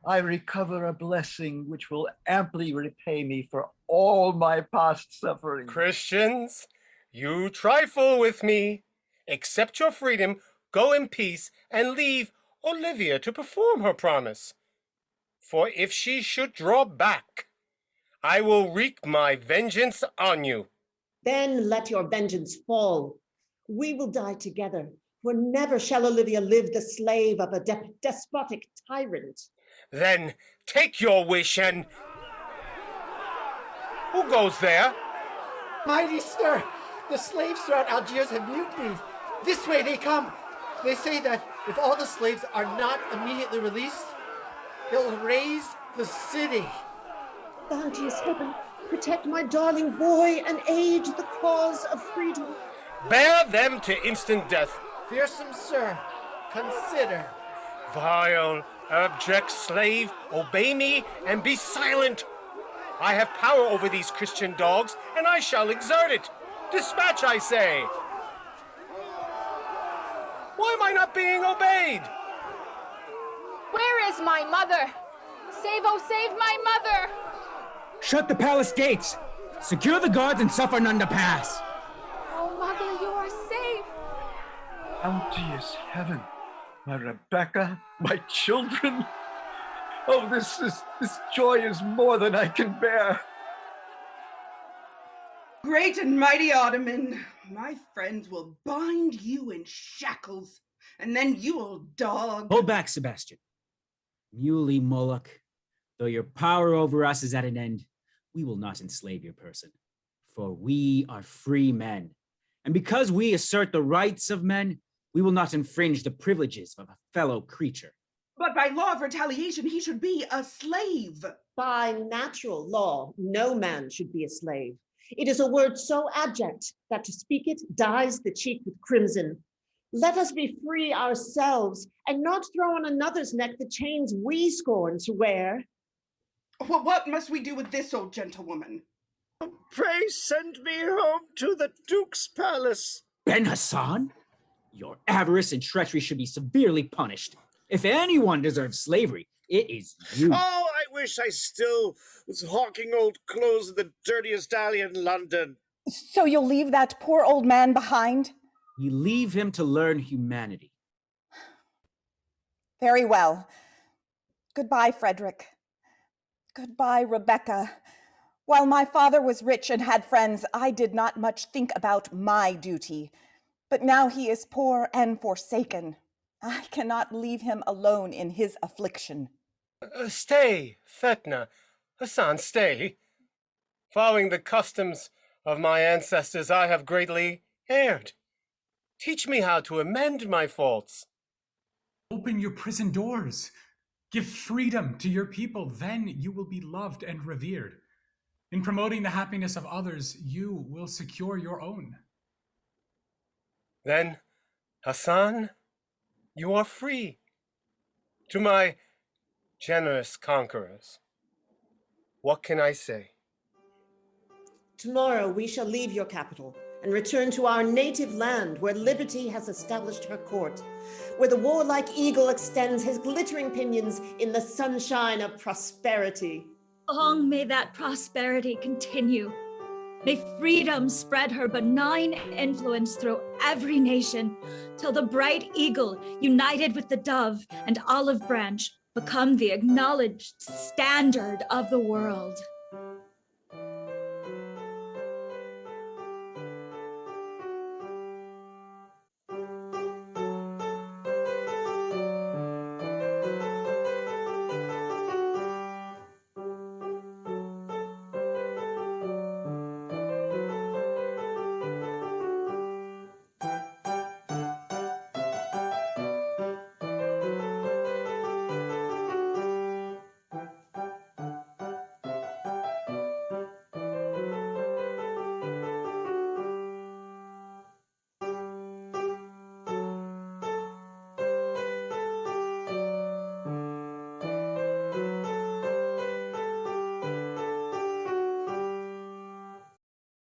I recover a blessing which will amply repay me for all my past suffering. Christians, you trifle with me. Accept your freedom, go in peace, and leave Olivia to perform her promise. For if she should draw back, I will wreak my vengeance on you. Then let your vengeance fall. We will die together, for never shall Olivia live the slave of a despotic tyrant. Then take your wish and... Who goes there? Mighty sir, the slaves throughout Algiers have mutinied. This way they come. They say that if all the slaves are not immediately released, they'll raise the city. Bounteous heaven, protect my darling boy and aid the cause of freedom. Bear them to instant death. Fearsome sir, consider. Vile, abject slave, obey me and be silent. I have power over these Christian dogs, and I shall exert it. Dispatch, I say. Why am I not being obeyed? Where is my mother? Save, oh, save my mother! Shut the palace gates! Secure the guards and suffer none to pass! Oh, mother, you are safe! Bounteous heaven, my Rebecca, my children. Oh, this joy is more than I can bear. Great and mighty Ottoman, my friends will bind you in shackles, and then you will dog. Hold back, Sebastian. Muley Moloch, though your power over us is at an end, we will not enslave your person, for we are free men. And because we assert the rights of men, we will not infringe the privileges of a fellow creature. But by law of retaliation, he should be a slave. By natural law, no man should be a slave. It is a word so abject that to speak it dyes the cheek with crimson. Let us be free ourselves and not throw on another's neck the chains we scorn to wear. Well, what must we do with this old gentlewoman? Pray send me home to the Duke's palace. Ben Hassan, your avarice and treachery should be severely punished. If anyone deserves slavery, it is you. Oh, I wish I still was hawking old clothes in the dirtiest alley in London. So you'll leave that poor old man behind? You leave him to learn humanity. Very well. Goodbye, Frederick. Goodbye, Rebecca. While my father was rich and had friends, I did not much think about my duty. But now he is poor and forsaken. I cannot leave him alone in his affliction. Stay, Fetna. Hassan, stay. Following the customs of my ancestors, I have greatly erred. Teach me how to amend my faults. Open your prison doors. Give freedom to your people. Then you will be loved and revered. In promoting the happiness of others, you will secure your own. Then, Hassan, you are free. To my generous conquerors, what can I say? Tomorrow we shall leave your capital and return to our native land where liberty has established her court, where the warlike eagle extends his glittering pinions in the sunshine of prosperity. Long may that prosperity continue. May freedom spread her benign influence through every nation, till the bright eagle, united with the dove and olive branch, become the acknowledged standard of the world.